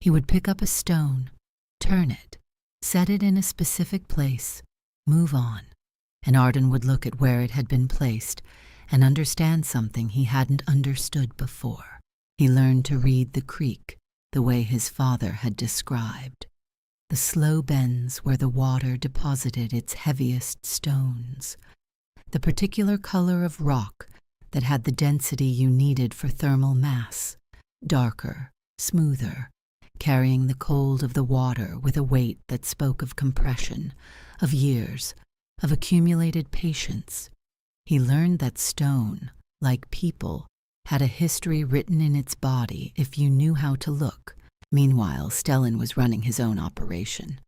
He would pick up a stone, turn it, set it in a specific place, move on, and Arden would look at where it had been placed and understand something he hadn't understood before. He learned to read the creek the way his father had described. the slow bends where the water deposited its heaviest stones, the particular color of rock that had the density you needed for thermal mass, darker, smoother, carrying the cold of the water with a weight that spoke of compression, of years, of accumulated patience. He learned that stone, like people, had a history written in its body if you knew how to look. Meanwhile, Stellan was running his own operation.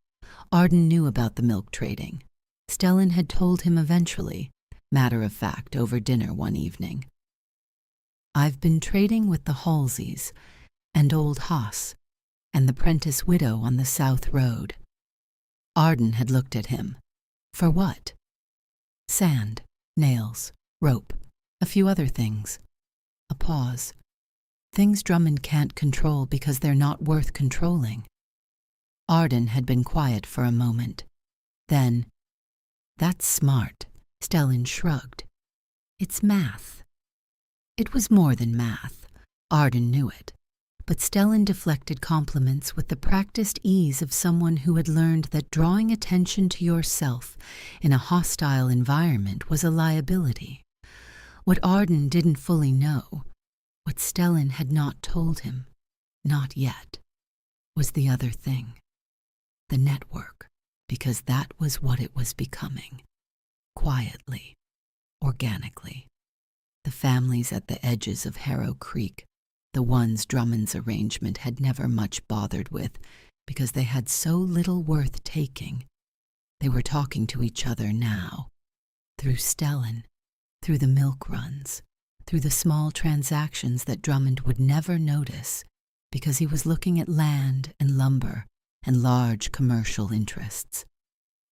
Arden knew about the milk trading. Stellan had told him eventually, matter of fact, over dinner one evening. "I've been trading with the Halseys and old Haas and the Prentice widow on the South Road." Arden had looked at him. "For what?" "Sand, nails, rope, a few other things." A pause. "Things Drummond can't control because they're not worth controlling." Arden had been quiet for a moment. Then, "That's smart." Stellan shrugged. "It's math." It was more than math. Arden knew it. But Stellan deflected compliments with the practiced ease of someone who had learned that drawing attention to yourself in a hostile environment was a liability. What Arden didn't fully know, what Stellan had not told him, not yet, was the other thing. The network, because that was what it was becoming. Quietly, organically. The families at the edges of Harrow Creek, the ones Drummond's arrangement had never much bothered with because they had so little worth taking. They were talking to each other now, through Stellan, through the milk runs, through the small transactions that Drummond would never notice because he was looking at land and lumber and large commercial interests.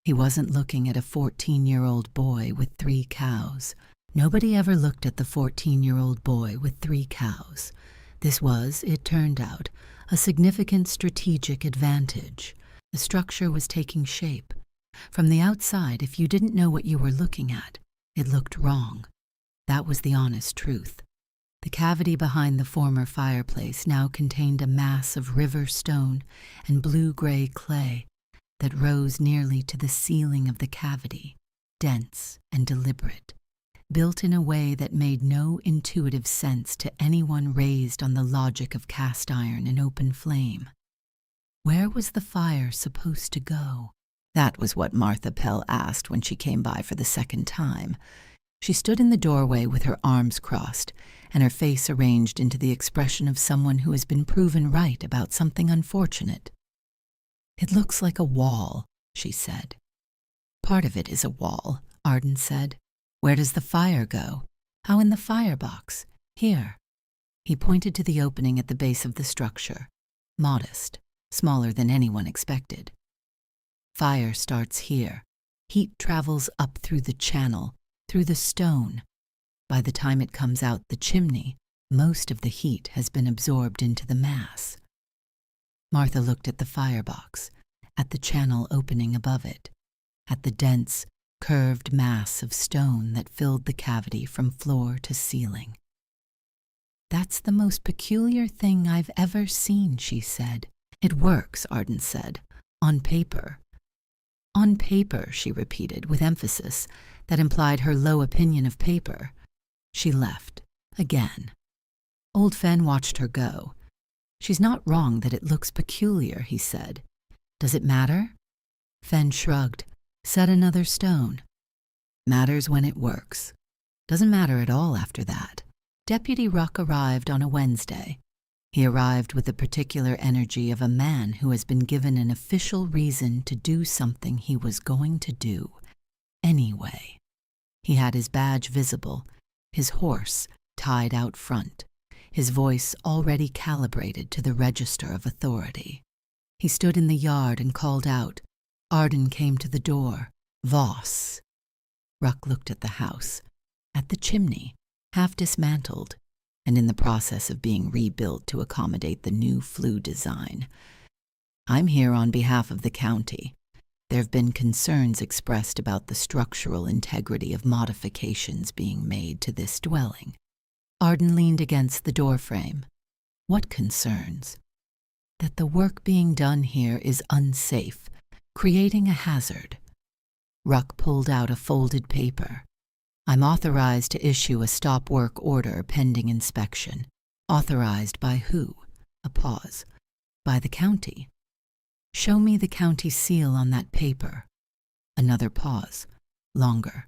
He wasn't looking at a 14-year-old boy with 3 cows. Nobody ever looked at the 14-year-old boy with 3 cows. This was, it turned out, a significant strategic advantage. The structure was taking shape. From the outside, if you didn't know what you were looking at, it looked wrong. That was the honest truth. The cavity behind the former fireplace now contained a mass of river stone and blue-gray clay that rose nearly to the ceiling of the cavity, dense and deliberate, built in a way that made no intuitive sense to anyone raised on the logic of cast iron and open flame. Where was the fire supposed to go? That was what Martha Pell asked when she came by for the second time. She stood in the doorway with her arms crossed and her face arranged into the expression of someone who has been proven right about something unfortunate. "It looks like a wall," she said. "Part of it is a wall," Arden said. "Where does the fire go?" "How in the firebox? Here." He pointed to the opening at the base of the structure. Modest, smaller than anyone expected. "Fire starts here. Heat travels up through the channel, through the stone. By the time it comes out the chimney, most of the heat has been absorbed into the mass." Martha looked at the firebox, at the channel opening above it, at the dense, curved mass of stone that filled the cavity from floor to ceiling. "That's the most peculiar thing I've ever seen," she said. "It works," Arden said, "on paper." "On paper," she repeated with emphasis that implied her low opinion of paper. She left, again. Old Fen watched her go. "She's not wrong that it looks peculiar," he said. "Does it matter?" Fen shrugged. "Set another stone." "Matters when it works. Doesn't matter at all after that." Deputy Ruck arrived on a Wednesday. He arrived with the particular energy of a man who has been given an official reason to do something he was going to do anyway. He had his badge visible, his horse tied out front, his voice already calibrated to the register of authority. He stood in the yard and called out. Arden came to the door. "Voss." Ruck looked at the house, at the chimney, half dismantled, and in the process of being rebuilt to accommodate the new flue design. "I'm here on behalf of the county. There have been concerns expressed about the structural integrity of modifications being made to this dwelling." Arden leaned against the doorframe. "What concerns?" that the work being done here is unsafe, creating a hazard. Ruck pulled out a folded paper. I'm authorized to issue a stop work order pending inspection. Authorized by who? A pause. By the county. Show me the county seal on that paper. Another pause. Longer.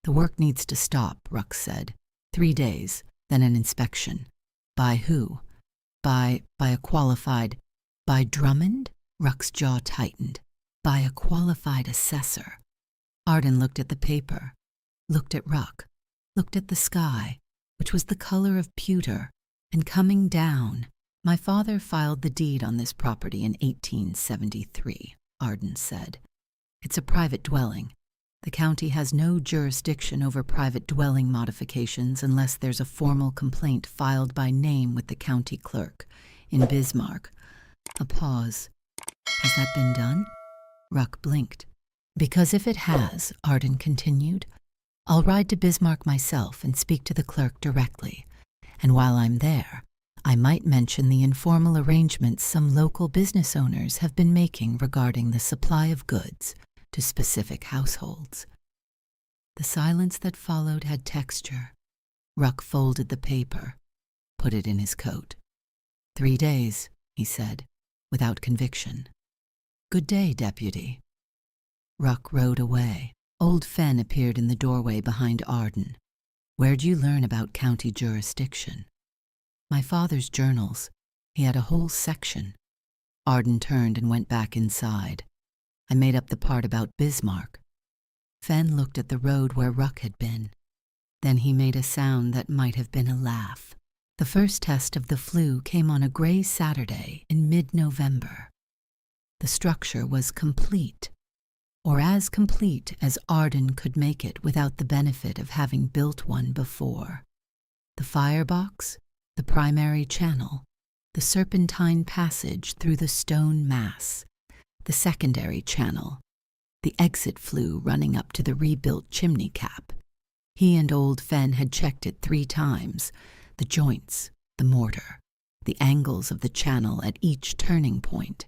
The work needs to stop, Ruck said. 3 days, then an inspection. By who? By a qualified... By Drummond? Ruck's jaw tightened. By a qualified assessor. Arden looked at the paper, looked at Ruck, looked at the sky, which was the color of pewter, and coming down. My father filed the deed on this property in 1873, Arden said. It's a private dwelling. The county has no jurisdiction over private dwelling modifications unless there's a formal complaint filed by name with the county clerk in Bismarck. A pause. Has that been done? Ruck blinked. Because if it has, Arden continued, I'll ride to Bismarck myself and speak to the clerk directly. And while I'm there, I might mention the informal arrangements some local business owners have been making regarding the supply of goods to specific households. The silence that followed had texture. Ruck folded the paper, put it in his coat. 3 days, he said, without conviction. Good day, deputy. Ruck rode away. Old Fenn appeared in the doorway behind Arden. Where'd you learn about county jurisdiction? My father's journals. He had a whole section. Arden turned and went back inside. I made up the part about Bismarck. Fenn looked at the road where Ruck had been. Then he made a sound that might have been a laugh. The first test of the flu came on a gray Saturday in mid-November. The structure was complete, or as complete as Arden could make it without the benefit of having built one before. The firebox, the primary channel, the serpentine passage through the stone mass, the secondary channel, the exit flue running up to the rebuilt chimney cap. He and old Fenn had checked it 3 times, the joints, the mortar, the angles of the channel at each turning point.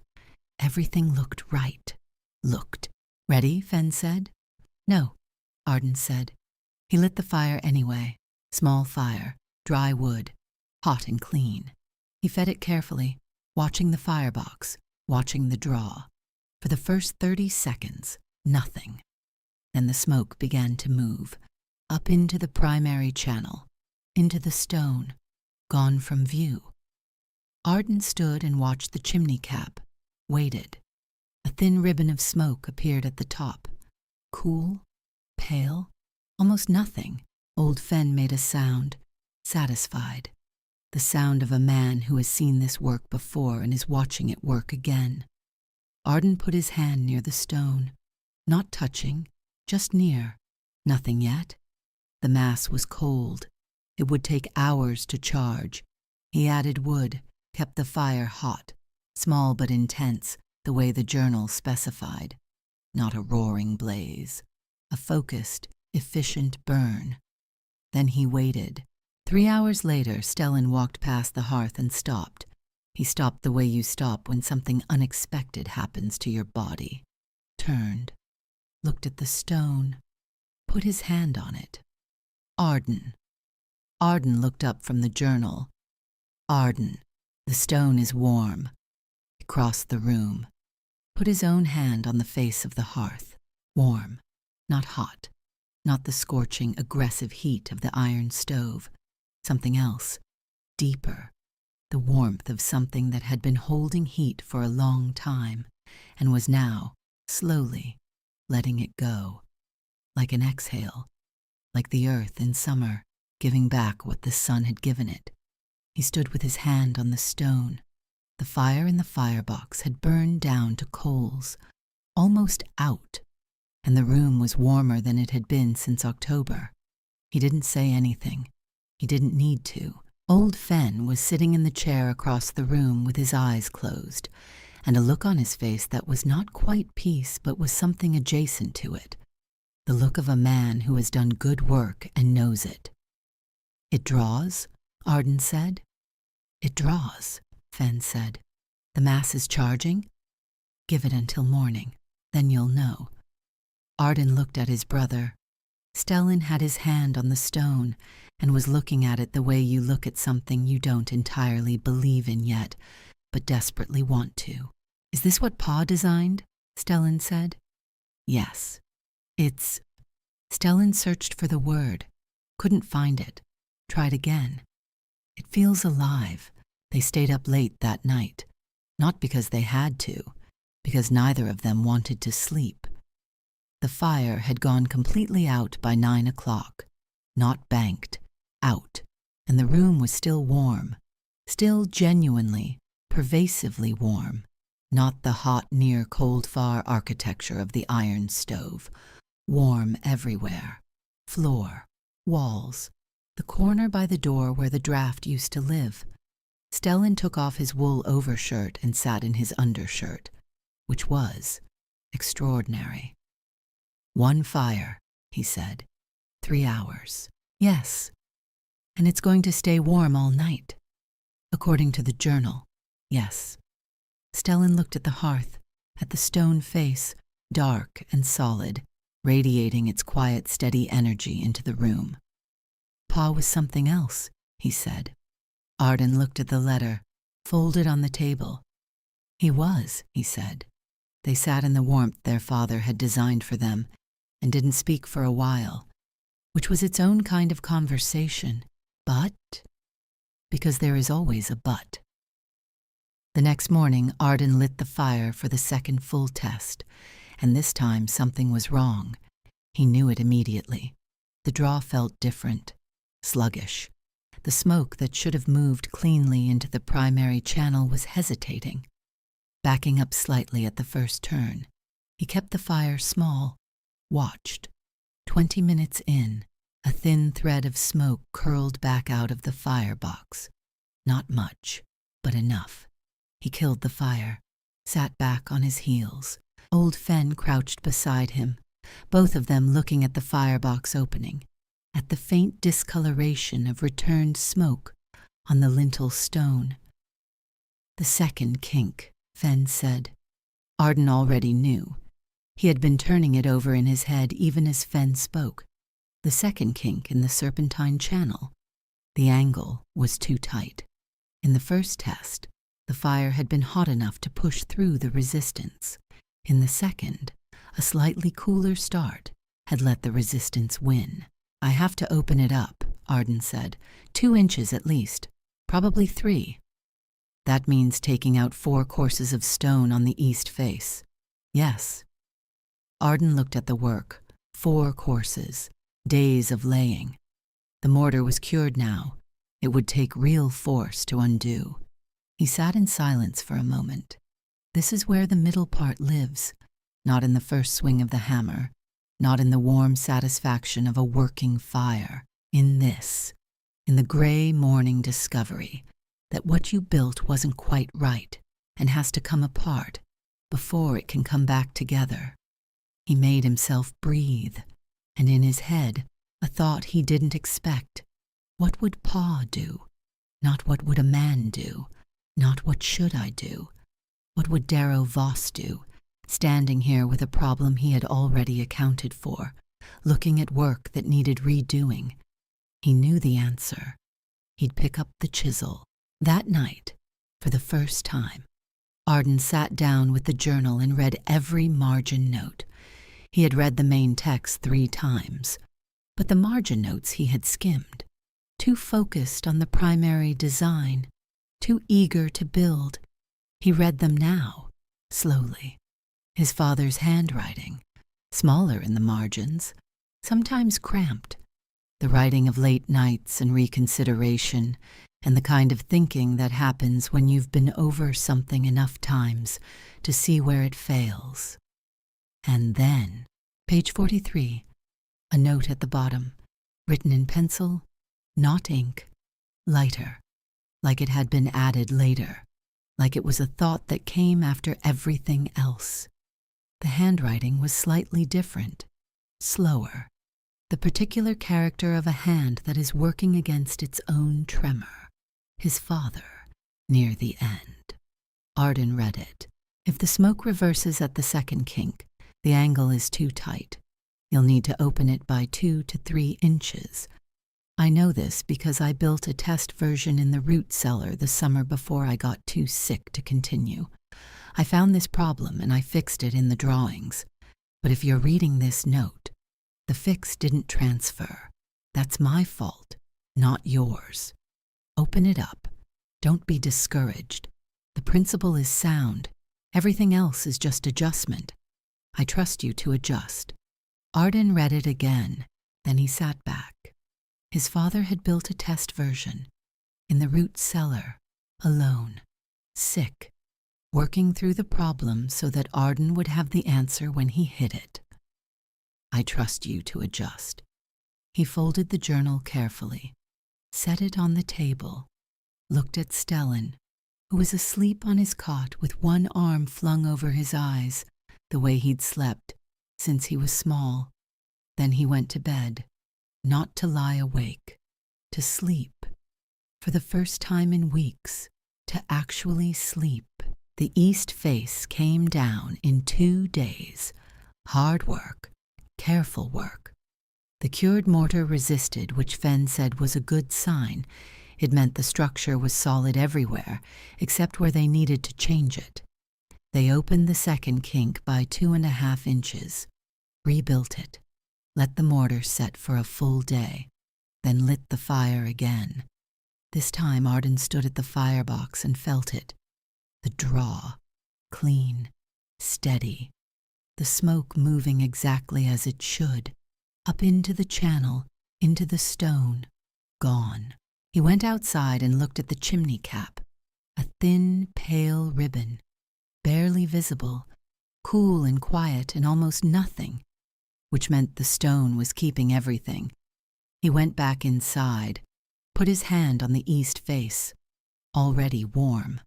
Everything looked right. Looked. Ready, Fenn said. No, Arden said. He lit the fire anyway. Small fire, dry wood, hot and clean. He fed it carefully, watching the firebox, watching the draw. For the first 30 seconds, nothing. Then the smoke began to move, up into the primary channel, into the stone, gone from view. Arden stood and watched the chimney cap, waited. A thin ribbon of smoke appeared at the top. Cool, pale, almost nothing. Old Fenn made a sound, satisfied. The sound of a man who has seen this work before and is watching it work again. Arden put his hand near the stone, not touching, just near. Nothing yet. The mass was cold. It would take hours to charge. He added wood, kept the fire hot, small but intense, the way the journal specified. Not a roaring blaze. A focused, efficient burn. Then he waited. 3 hours later, Stellan walked past the hearth and stopped. He stopped the way you stop when something unexpected happens to your body. Turned, looked at the stone, put his hand on it. Arden. Arden looked up from the journal. Arden, the stone is warm. He crossed the room, put his own hand on the face of the hearth. Warm, not hot, not the scorching, aggressive heat of the iron stove. Something else, deeper. The warmth of something that had been holding heat for a long time and was now, slowly, letting it go. Like an exhale, like the earth in summer, giving back what the sun had given it. He stood with his hand on the stone. The fire in the firebox had burned down to coals, almost out, and the room was warmer than it had been since October. He didn't say anything. He didn't need to. Old Fenn was sitting in the chair across the room with his eyes closed, and a look on his face that was not quite peace but was something adjacent to it. The look of a man who has done good work and knows it. It draws, Arden said. It draws, Fenn said. The mass is charging? Give it until morning, then you'll know. Arden looked at his brother. Stellan had his hand on the stone and was looking at it the way you look at something you don't entirely believe in yet, but desperately want to. Is this what Pa designed? Stellan said. Yes. It's... Stellan searched for the word, couldn't find it, tried again. It feels alive. They stayed up late that night, not because they had to, because neither of them wanted to sleep. The fire had gone completely out by 9 o'clock, not banked, out, and the room was still warm, still genuinely, pervasively warm, not the hot near cold-fire architecture of the iron stove, warm everywhere, floor, walls, the corner by the door where the draft used to live. Stellan took off his wool overshirt and sat in his undershirt, which was extraordinary. 1 fire, he said. 3 hours. Yes. And it's going to stay warm all night. According to the journal, yes. Stellan looked at the hearth, at the stone face, dark and solid, radiating its quiet, steady energy into the room. Pa was something else, he said. Arden looked at the letter, folded on the table. He was, he said. They sat in the warmth their father had designed for them and didn't speak for a while, which was its own kind of conversation, but... because there is always a but. The next morning, Arden lit the fire for the second full test, and this time something was wrong. He knew it immediately. The draw felt different, sluggish. The smoke that should have moved cleanly into the primary channel was hesitating, backing up slightly at the first turn. He kept the fire small, watched. 20 minutes in, a thin thread of smoke curled back out of the firebox. Not much, but enough. He killed the fire, sat back on his heels. Old Fen crouched beside him, both of them looking at the firebox opening, at the faint discoloration of returned smoke on the lintel stone. The second kink, Fen said. Arden already knew. He had been turning it over in his head even as Fen spoke. The second kink in the serpentine channel. The angle was too tight. In the first test, the fire had been hot enough to push through the resistance. In the second, a slightly cooler start had let the resistance win. I have to open it up, Arden said. 2 inches at least, probably 3. That means taking out 4 courses of stone on the east face. Yes. Arden looked at the work. 4 courses, days of laying. The mortar was cured now. It would take real force to undo. He sat in silence for a moment. This is where the middle part lives, not in the first swing of the hammer, not in the warm satisfaction of a working fire. In this, in the gray morning discovery that what you built wasn't quite right and has to come apart before it can come back together. He made himself breathe, and in his head, a thought he didn't expect. What would Pa do? Not what would a man do, not what should I do. What would Darrow Voss do, standing here with a problem he had already accounted for, looking at work that needed redoing? He knew the answer. He'd pick up the chisel. That night, for the first time, Arden sat down with the journal and read every margin note. He had read the main text 3 times, but the margin notes he had skimmed, too focused on the primary design, too eager to build. He read them now, slowly. His father's handwriting, smaller in the margins, sometimes cramped, the writing of late nights and reconsideration, and the kind of thinking that happens when you've been over something enough times to see where it fails. And then, page 43, a note at the bottom, written in pencil, not ink, lighter, like it had been added later, like it was a thought that came after everything else. The handwriting was slightly different, slower, the particular character of a hand that is working against its own tremor. His father, near the end. Arden read it. If the smoke reverses at the second kink, the angle is too tight. You'll need to open it by 2 to 3 inches. I know this because I built a test version in the root cellar the summer before I got too sick to continue. I found this problem and I fixed it in the drawings. But if you're reading this note, the fix didn't transfer. That's my fault, not yours. Open it up. Don't be discouraged. The principle is sound. Everything else is just adjustment. I trust you to adjust. Arden read it again. Then he sat back. His father had built a test version. In the root cellar, alone, sick, working through the problem so that Arden would have the answer when he hit it. I trust you to adjust. He folded the journal carefully, set it on the table, looked at Stellan, who was asleep on his cot with one arm flung over his eyes, the way he'd slept since he was small. Then he went to bed, not to lie awake, to sleep. For the first time in weeks, to actually sleep. The east face came down in 2 days. Hard work, careful work. The cured mortar resisted, which Fen said was a good sign. It meant the structure was solid everywhere, except where they needed to change it. They opened the second kink by 2.5 inches, rebuilt it, let the mortar set for a full day, then lit the fire again. This time Arden stood at the firebox and felt it. The draw, clean, steady, the smoke moving exactly as it should, up into the channel, into the stone, gone. He went outside and looked at the chimney cap, a thin, pale ribbon, barely visible, cool and quiet and almost nothing, which meant the stone was keeping everything. He went back inside, put his hand on the east face, already warm.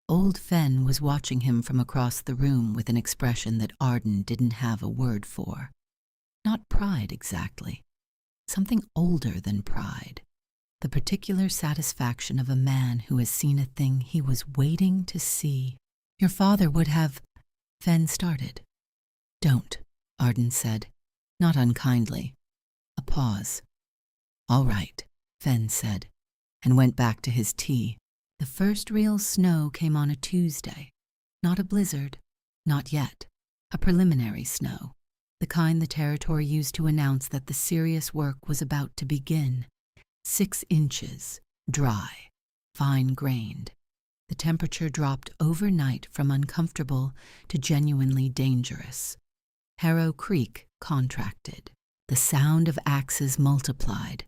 Old Fen was watching him from across the room with an expression that Arden didn't have a word for. Not pride exactly, something older than pride. The particular satisfaction of a man who has seen a thing he was waiting to see. Your father would have... Fen started. Don't, Arden said, not unkindly. A pause. All right, Fen said, and went back to his tea. The first real snow came on a Tuesday. Not a blizzard, not yet. A preliminary snow, the kind the territory used to announce that the serious work was about to begin. 6 inches, dry, fine-grained. The temperature dropped overnight from uncomfortable to genuinely dangerous. Harrow Creek contracted. The sound of axes multiplied.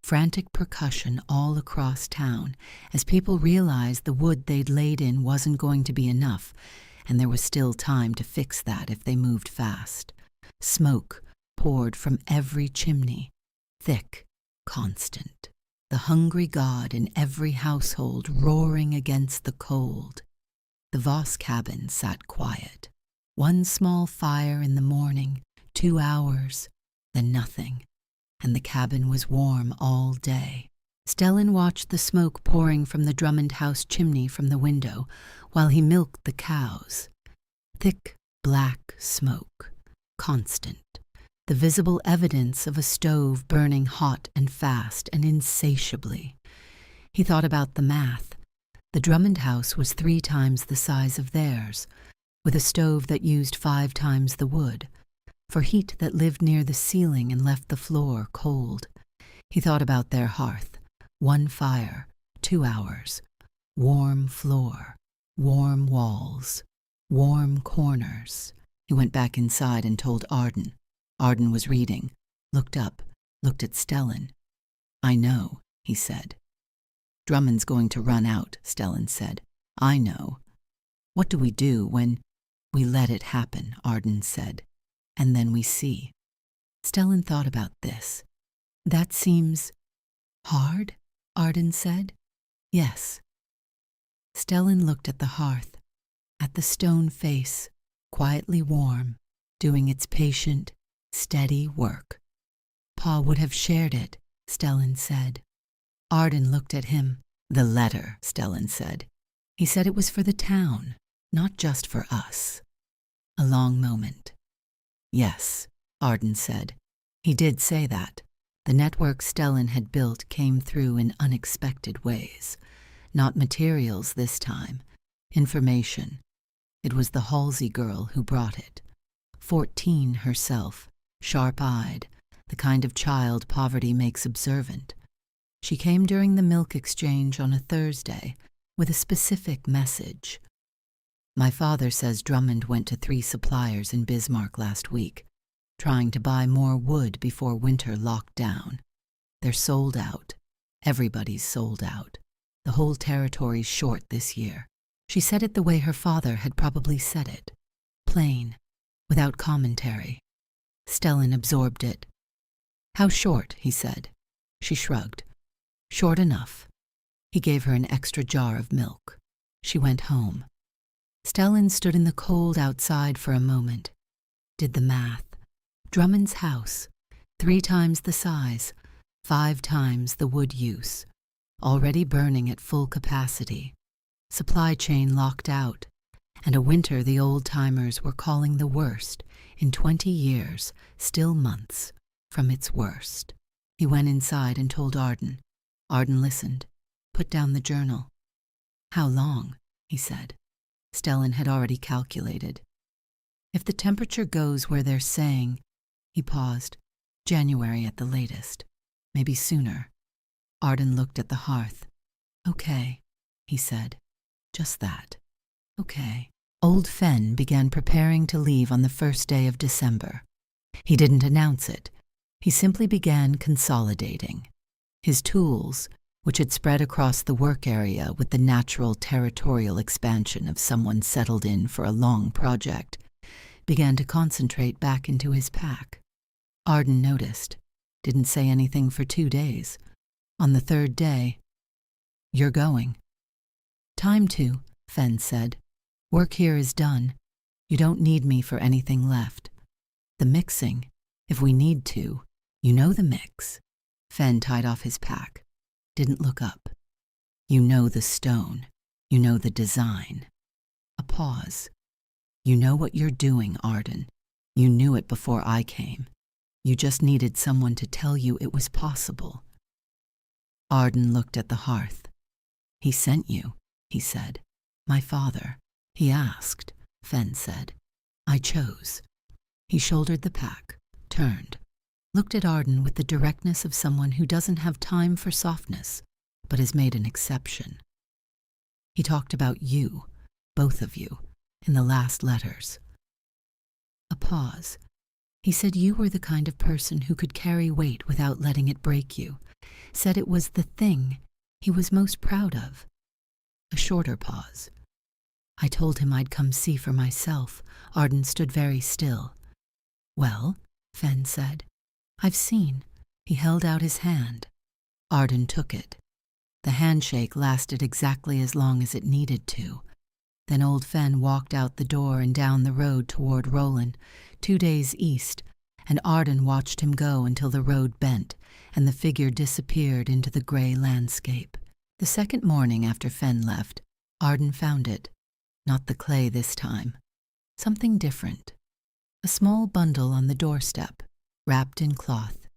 Frantic percussion all across town as people realized the wood they'd laid in wasn't going to be enough, and there was still time to fix that if they moved fast. Smoke poured from every chimney, thick, constant. The hungry god in every household roaring against the cold. The Voss cabin sat quiet. 1 small fire in the morning, 2 hours, then nothing. And the cabin was warm all day. Stellan watched the smoke pouring from the Drummond house chimney from the window while he milked the cows. Thick, black smoke, constant, the visible evidence of a stove burning hot and fast and insatiably. He thought about the math. The Drummond house was 3 times the size of theirs, with a stove that used 5 times the wood, for heat that lived near the ceiling and left the floor cold. He thought about their hearth. 1 fire, 2 hours. Warm floor, warm walls, warm corners. He went back inside and told Arden. Arden was reading, looked up, looked at Stellan. I know, he said. Drummond's going to run out, Stellan said. I know. What do we do when... We let it happen, Arden said. And then we see. Stellan thought about this. That seems hard, Arden said. Yes. Stellan looked at the hearth, at the stone face, quietly warm, doing its patient, steady work. Pa would have shared it, Stellan said. Arden looked at him. The letter, Stellan said. He said it was for the town, not just for us. A long moment. Yes, Arden said. He did say that. The network Stellan had built came through in unexpected ways. Not materials this time. Information. It was the Halsey girl who brought it. 14 herself, sharp-eyed, the kind of child poverty makes observant. She came during the milk exchange on a Thursday with a specific message. My father says Drummond went to 3 suppliers in Bismarck last week, trying to buy more wood before winter locked down. They're sold out. Everybody's sold out. The whole territory's short this year. She said it the way her father had probably said it. Plain, without commentary. Stellan absorbed it. How short, he said. She shrugged. Short enough. He gave her an extra jar of milk. She went home. Stellan stood in the cold outside for a moment. Did the math. Drummond's house. 3 times the size. 5 times the wood use. Already burning at full capacity. Supply chain locked out. And a winter the old-timers were calling the worst, in 20 years, still months, from its worst. He went inside and told Arden. Arden listened, put down the journal. How long? He said. Stellan had already calculated. If the temperature goes where they're saying, he paused, January at the latest, maybe sooner. Arden looked at the hearth. Okay, he said. Just that. Okay. Old Fen began preparing to leave on the first day of December. He didn't announce it. He simply began consolidating. His tools, which had spread across the work area with the natural territorial expansion of someone settled in for a long project, began to concentrate back into his pack. Arden noticed. Didn't say anything for 2 days. On the 3rd day, "You're going." "Time to," Fen said. "Work here is done. You don't need me for anything left. The mixing, if we need to, you know the mix." Fen tied off his pack. Didn't look up. "You know the stone. You know the design." A pause. "You know what you're doing, Arden. You knew it before I came. You just needed someone to tell you it was possible." Arden looked at the hearth. "He sent you," he said. "My father. He asked," Fen said. "I chose." He shouldered the pack, turned, looked at Arden with the directness of someone who doesn't have time for softness, but has made an exception. "He talked about you, both of you, in the last letters." A pause. "He said you were the kind of person who could carry weight without letting it break you. Said it was the thing he was most proud of." A shorter pause. "I told him I'd come see for myself." Arden stood very still. "Well," Fen said. "I've seen." He held out his hand. Arden took it. The handshake lasted exactly as long as it needed to. Then old Fen walked out the door and down the road toward Roland, 2 days east, and Arden watched him go until the road bent and the figure disappeared into the gray landscape. The second morning after Fen left, Arden found it. Not the clay this time. Something different. A small bundle on the doorstep, wrapped in cloth.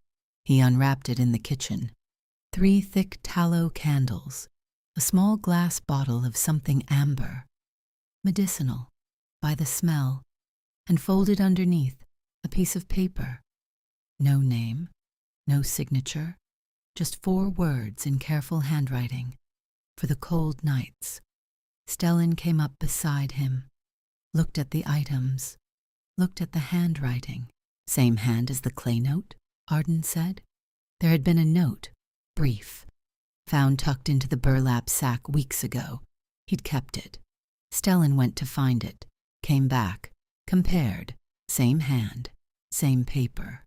He unwrapped it in the kitchen. 3 thick tallow candles. A small glass bottle of something amber. Medicinal, by the smell, and folded underneath, a piece of paper. No name, no signature, just 4 words in careful handwriting. For the cold nights. Stellan came up beside him, looked at the items, looked at the handwriting. "Same hand as the clay note?" Arden said. There had been a note, brief, found tucked into the burlap sack weeks ago. He'd kept it. Stellan went to find it, came back, compared. Same hand, same paper.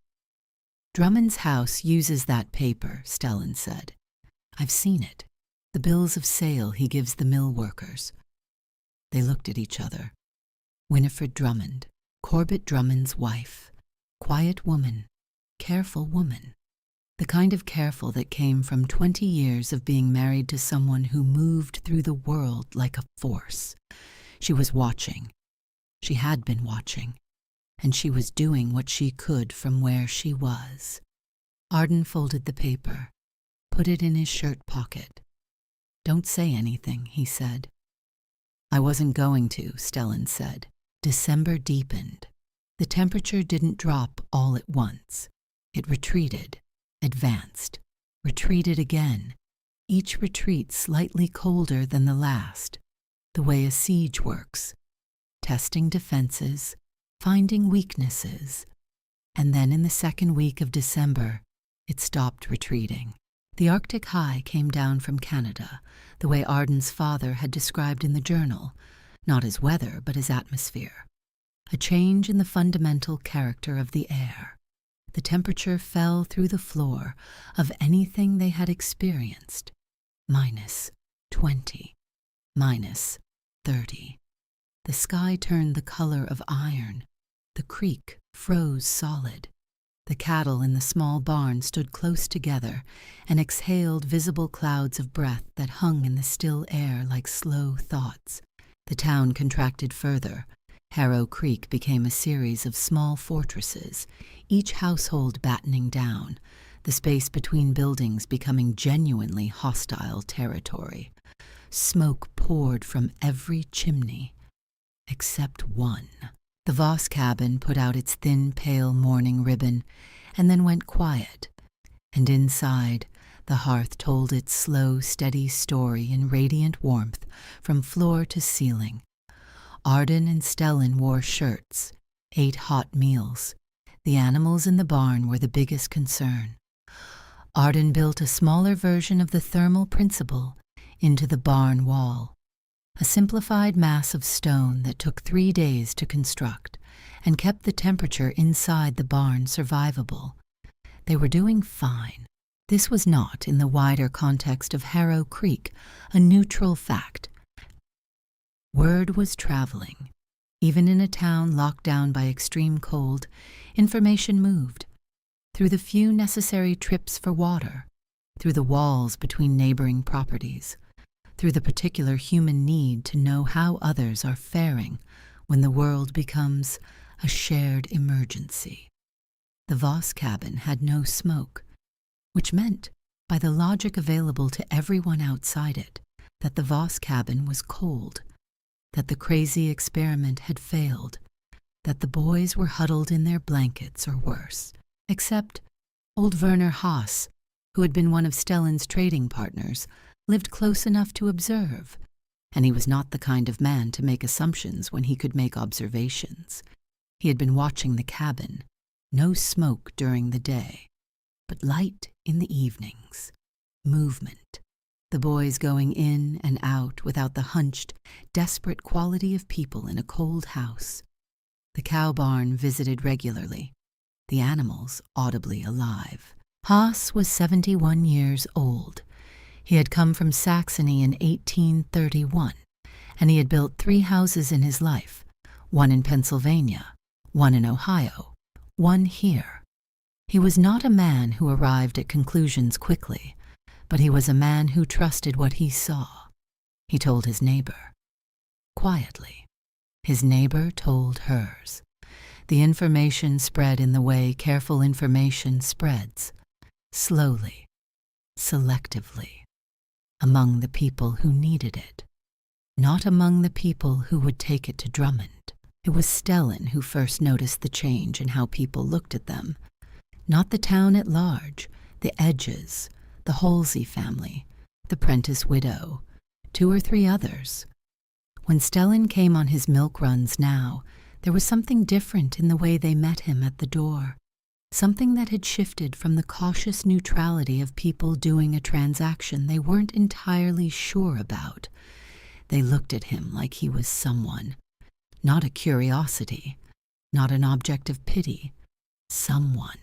"Drummond's house uses that paper," Stellan said. "I've seen it. The bills of sale he gives the mill workers." They looked at each other. Winifred Drummond, Corbett Drummond's wife. Quiet woman, careful woman. The kind of careful that came from 20 years of being married to someone who moved through the world like a force. She was watching. She had been watching. And she was doing what she could from where she was. Arden folded the paper, put it in his shirt pocket. "Don't say anything," he said. "I wasn't going to," Stellan said. December deepened. The temperature didn't drop all at once. It retreated, advanced, retreated again, each retreat slightly colder than the last, the way a siege works, testing defenses, finding weaknesses. And then in the second week of December, it stopped retreating. The Arctic high came down from Canada, the way Arden's father had described in the journal, not as weather but as atmosphere. A change in the fundamental character of the air. The temperature fell through the floor of anything they had experienced. -20, -30. The sky turned the color of iron. The creek froze solid. The cattle in the small barn stood close together and exhaled visible clouds of breath that hung in the still air like slow thoughts. The town contracted further. Harrow Creek became a series of small fortresses, each household battening down, the space between buildings becoming genuinely hostile territory. Smoke poured from every chimney, except one. The Voss cabin put out its thin, pale mourning ribbon and then went quiet, and inside, the hearth told its slow, steady story in radiant warmth from floor to ceiling. Arden and Stellan wore shirts, ate hot meals. The animals in the barn were the biggest concern. Arden built a smaller version of the thermal principle into the barn wall, a simplified mass of stone that took 3 days to construct and kept the temperature inside the barn survivable. They were doing fine. This was not, in the wider context of Harrow Creek, a neutral fact. Word was traveling. Even in a town locked down by extreme cold, information moved. Through the few necessary trips for water, through the walls between neighboring properties, through the particular human need to know how others are faring when the world becomes a shared emergency. The Voss cabin had no smoke, which meant, by the logic available to everyone outside it, that the Voss cabin was cold, that the crazy experiment had failed, that the boys were huddled in their blankets or worse, except old Werner Haas, who had been one of Stellan's trading partners, lived close enough to observe, and he was not the kind of man to make assumptions when he could make observations. He had been watching the cabin, no smoke during the day, but light in the evenings, movement, the boys going in and out without the hunched, desperate quality of people in a cold house. The cow barn visited regularly, the animals audibly alive. Haas was 71 years old. He had come from Saxony in 1831, and he had built 3 houses in his life, one in Pennsylvania, one in Ohio, one here. He was not a man who arrived at conclusions quickly, but he was a man who trusted what he saw. He told his neighbor. Quietly. His neighbor told hers. The information spread in the way careful information spreads, slowly, selectively, among the people who needed it, not among the people who would take it to Drummond. It was Stellan who first noticed the change in how people looked at them, not the town at large, the edges, the Halsey family, the Prentice widow, 2 or 3 others. When Stellan came on his milk runs now, there was something different in the way they met him at the door, something that had shifted from the cautious neutrality of people doing a transaction they weren't entirely sure about. They looked at him like he was someone, not a curiosity, not an object of pity, someone.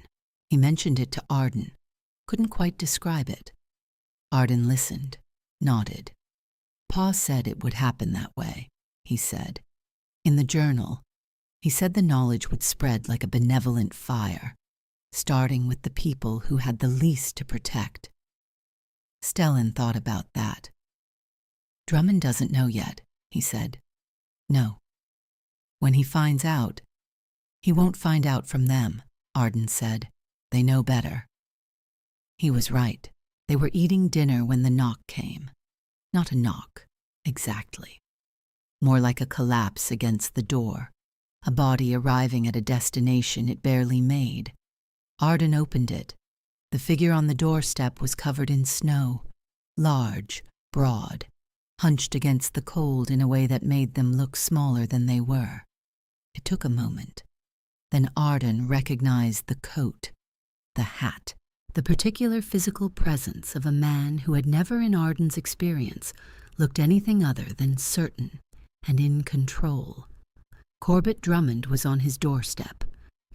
He mentioned it to Arden, couldn't quite describe it. Arden listened, nodded. Pa said it would happen that way, he said. In the journal, he said the knowledge would spread like a benevolent fire. starting with the people who had the least to protect. Stellan thought about that. Drummond doesn't know yet, he said. No. When he finds out, he won't find out from them, Arden said. They know better. He was right. They were eating dinner when the knock came. Not a knock, exactly. More like a collapse against the door, a body arriving at a destination it barely made. Arden opened it. The figure on the doorstep was covered in snow, large, broad, hunched against the cold in a way that made them look smaller than they were. It took a moment. Then Arden recognized the coat, the hat, the particular physical presence of a man who had never in Arden's experience looked anything other than certain and in control. Corbett Drummond was on his doorstep,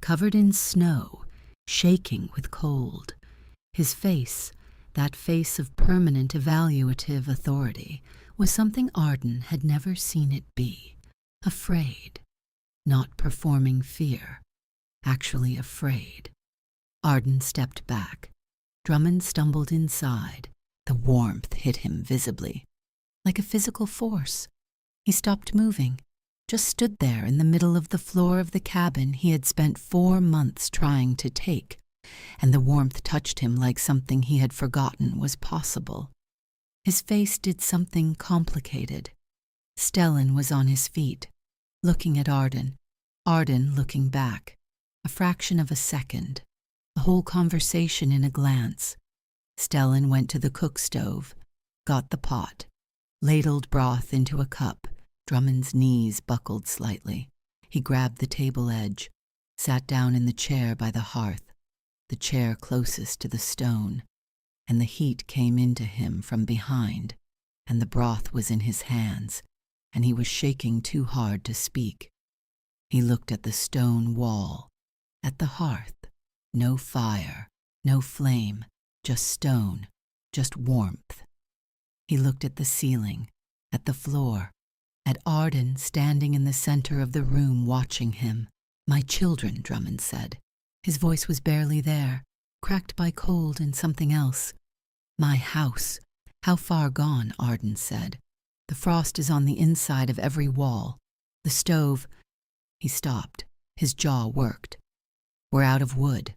covered in snow, shaking with cold. His face, that face of permanent evaluative authority, was something Arden had never seen it be. Afraid. Not performing fear. Actually afraid. Arden stepped back. Drummond stumbled inside. The warmth hit him visibly. Like a physical force. He stopped moving. Just stood there in the middle of the floor of the cabin he had spent 4 months trying to take, and the warmth touched him like something he had forgotten was possible. His face did something complicated. Stellan was on his feet, looking at Arden looking back. A fraction of a second, the whole conversation in a glance. Stellan went to the cook stove, got the pot, ladled broth into a cup. Drummond's knees buckled slightly. He grabbed the table edge, sat down in the chair by the hearth, the chair closest to the stone, and the heat came into him from behind, and the broth was in his hands, and he was shaking too hard to speak. He looked at the stone wall, at the hearth. No fire, no flame, just stone, just warmth. He looked at the ceiling, at the floor, at Arden standing in the center of the room watching him. "My children," Drummond said. His voice was barely there, cracked by cold and something else. "My house. How far gone?" Arden said. "The frost is on the inside of every wall. The stove—" He stopped. His jaw worked. "We're out of wood.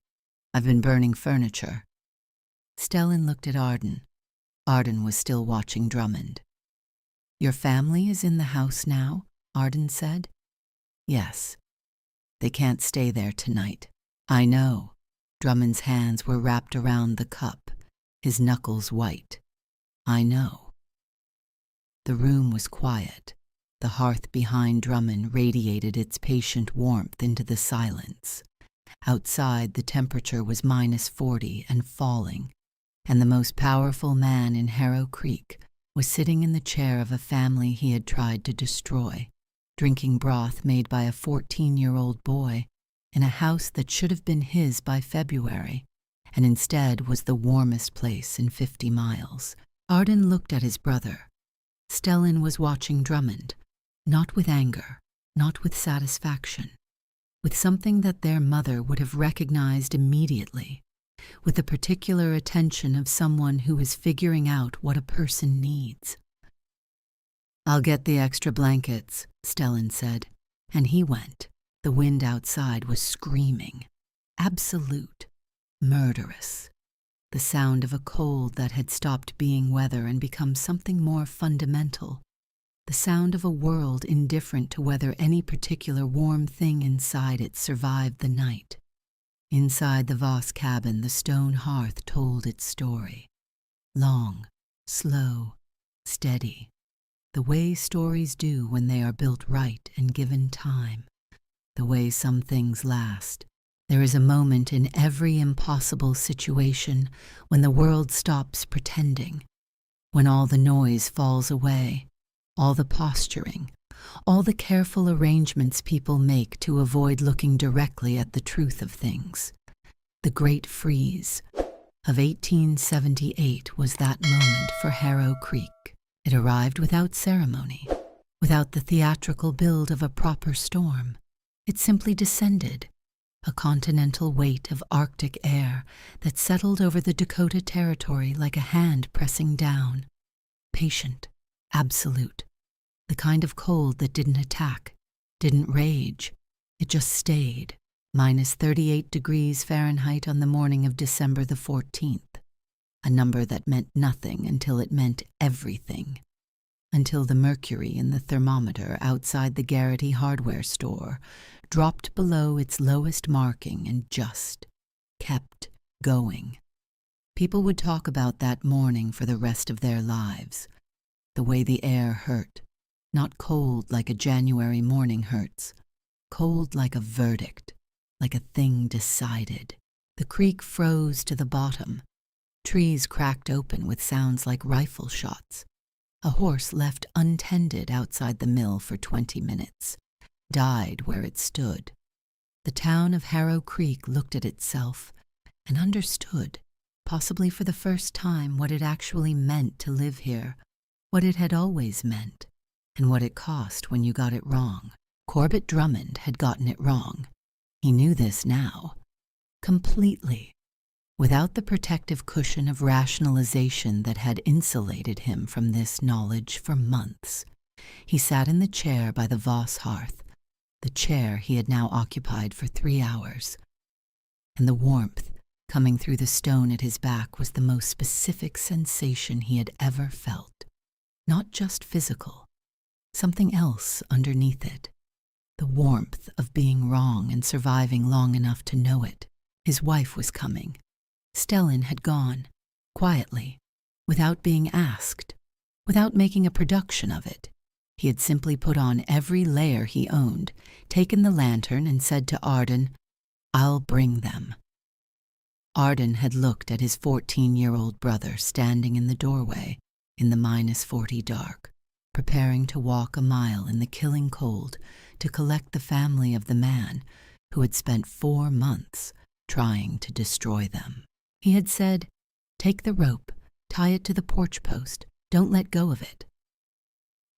I've been burning furniture." Stellan looked at Arden. Arden was still watching Drummond. "Your family is in the house now?" Arden said. "Yes. They can't stay there tonight." "I know." Drummond's hands were wrapped around the cup, his knuckles white. "I know." The room was quiet. The hearth behind Drummond radiated its patient warmth into the silence. Outside, the temperature was -40 and falling, and the most powerful man in Harrow Creek was sitting in the chair of a family he had tried to destroy, drinking broth made by a 14-year-old boy in a house that should have been his by February, and instead was the warmest place in 50 miles. Arden looked at his brother. Stellan was watching Drummond, not with anger, not with satisfaction, with something that their mother would have recognized immediately, with the particular attention of someone who is figuring out what a person needs. "I'll get the extra blankets," Stellan said, and he went. The wind outside was screaming, absolute, murderous, the sound of a cold that had stopped being weather and become something more fundamental, the sound of a world indifferent to whether any particular warm thing inside it survived the night. Inside the Voss cabin, the stone hearth told its story. Long, slow, steady, the way stories do when they are built right and given time, the way some things last. There is a moment in every impossible situation when the world stops pretending, when all the noise falls away, all the posturing, all the careful arrangements people make to avoid looking directly at the truth of things. The Great Freeze of 1878 was that moment for Harrow Creek. It arrived without ceremony, without the theatrical build of a proper storm. It simply descended, a continental weight of Arctic air that settled over the Dakota Territory like a hand pressing down. Patient, absolute, the kind of cold that didn't attack, didn't rage, it just stayed, minus 38 degrees Fahrenheit on the morning of December the 14th, a number that meant nothing until it meant everything, until the mercury in the thermometer outside the Garrity hardware store dropped below its lowest marking and just kept going. People would talk about that morning for the rest of their lives, the way the air hurt, not cold like a January morning hurts, cold like a verdict, like a thing decided. The creek froze to the bottom. Trees cracked open with sounds like rifle shots. A horse left untended outside the mill for 20 minutes, died where it stood. The town of Harrow Creek looked at itself and understood, possibly for the first time, what it actually meant to live here, what it had always meant, and what it cost when you got it wrong. Corbett Drummond had gotten it wrong. He knew this now, completely, without the protective cushion of rationalization that had insulated him from this knowledge for months. He sat in the chair by the Voss hearth, the chair he had now occupied for 3 hours, and the warmth coming through the stone at his back was the most specific sensation he had ever felt. Not just physical, something else underneath it. The warmth of being wrong and surviving long enough to know it. His wife was coming. Stellan had gone, quietly, without being asked, without making a production of it. He had simply put on every layer he owned, taken the lantern and said to Arden, "I'll bring them." Arden had looked at his 14-year-old brother standing in the doorway in the minus 40 dark, preparing to walk a mile in the killing cold to collect the family of the man who had spent 4 months trying to destroy them. He had said, "Take the rope, tie it to the porch post, don't let go of it."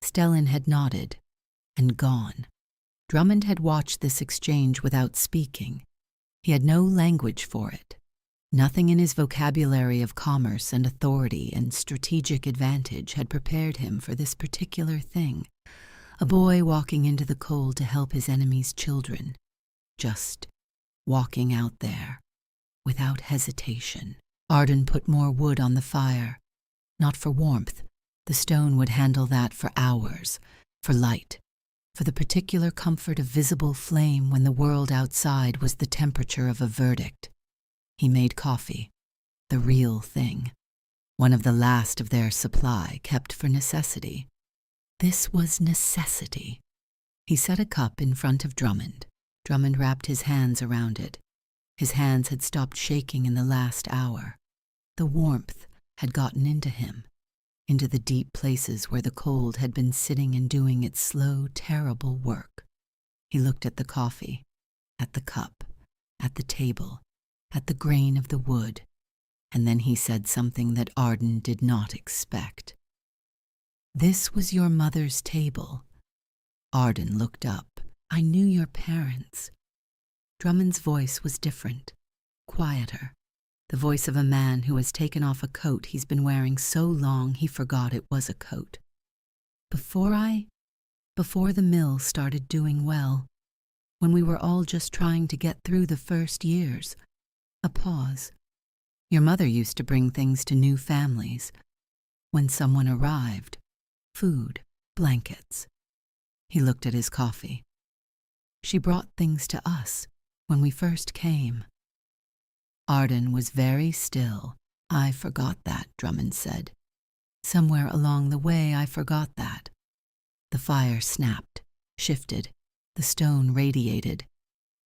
Stellan had nodded and gone. Drummond had watched this exchange without speaking. He had no language for it. Nothing in his vocabulary of commerce and authority and strategic advantage had prepared him for this particular thing. A boy walking into the cold to help his enemy's children. Just walking out there, without hesitation. Arden put more wood on the fire. Not for warmth. The stone would handle that for hours. For light. For the particular comfort of visible flame when the world outside was the temperature of a verdict. He made coffee, the real thing, one of the last of their supply kept for necessity. This was necessity. He set a cup in front of Drummond. Drummond wrapped his hands around it. His hands had stopped shaking in the last hour. The warmth had gotten into him, into the deep places where the cold had been sitting and doing its slow, terrible work. He looked at the coffee, at the cup, at the table, at the grain of the wood, and then he said something that Arden did not expect. "This was your mother's table." Arden looked up. "I knew your parents." Drummond's voice was different, quieter, the voice of a man who has taken off a coat he's been wearing so long he forgot it was a coat. Before the mill started doing well, when we were all just trying to get through the first years." A pause. "Your mother used to bring things to new families. When someone arrived, food, blankets." He looked at his coffee. "She brought things to us when we first came." Arden was very still. "I forgot that," Drummond said. "Somewhere along the way I forgot that." The fire snapped, shifted. The stone radiated.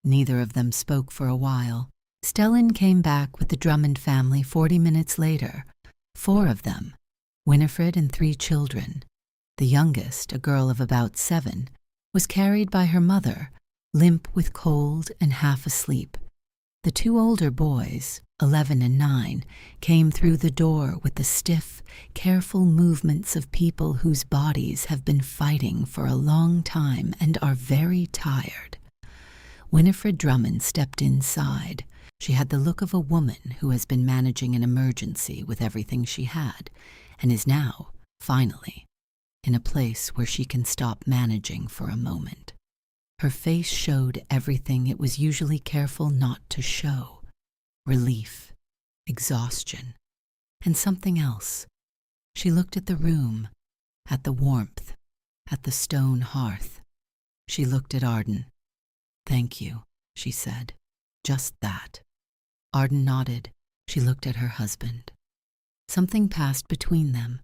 Neither of them spoke for a while. Stellan came back with the Drummond family 40 minutes later. 4 of them, Winifred and 3 children. The youngest, a girl of about 7, was carried by her mother, limp with cold and half asleep. The 2 older boys, 11 and 9, came through the door with the stiff, careful movements of people whose bodies have been fighting for a long time and are very tired. Winifred Drummond stepped inside. She had the look of a woman who has been managing an emergency with everything she had, and is now, finally, in a place where she can stop managing for a moment. Her face showed everything it was usually careful not to show: relief, exhaustion, and something else. She looked at the room, at the warmth, at the stone hearth. She looked at Arden. "Thank you," she said. "Just that." Arden nodded. She looked at her husband. Something passed between them,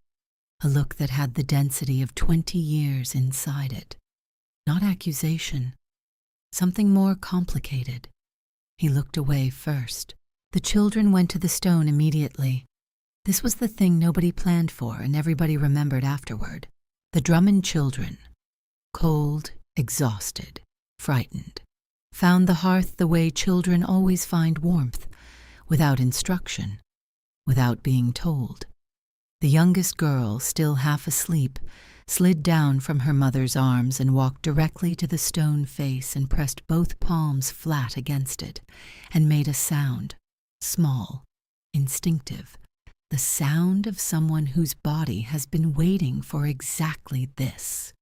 a look that had the density of 20 years inside it. Not accusation, something more complicated. He looked away first. The children went to the stone immediately. This was the thing nobody planned for and everybody remembered afterward. The Drummond children, cold, exhausted, frightened, found the hearth the way children always find warmth, without instruction, without being told. The youngest girl, still half asleep, slid down from her mother's arms and walked directly to the stone face and pressed both palms flat against it and made a sound, small, instinctive, the sound of someone whose body has been waiting for exactly this.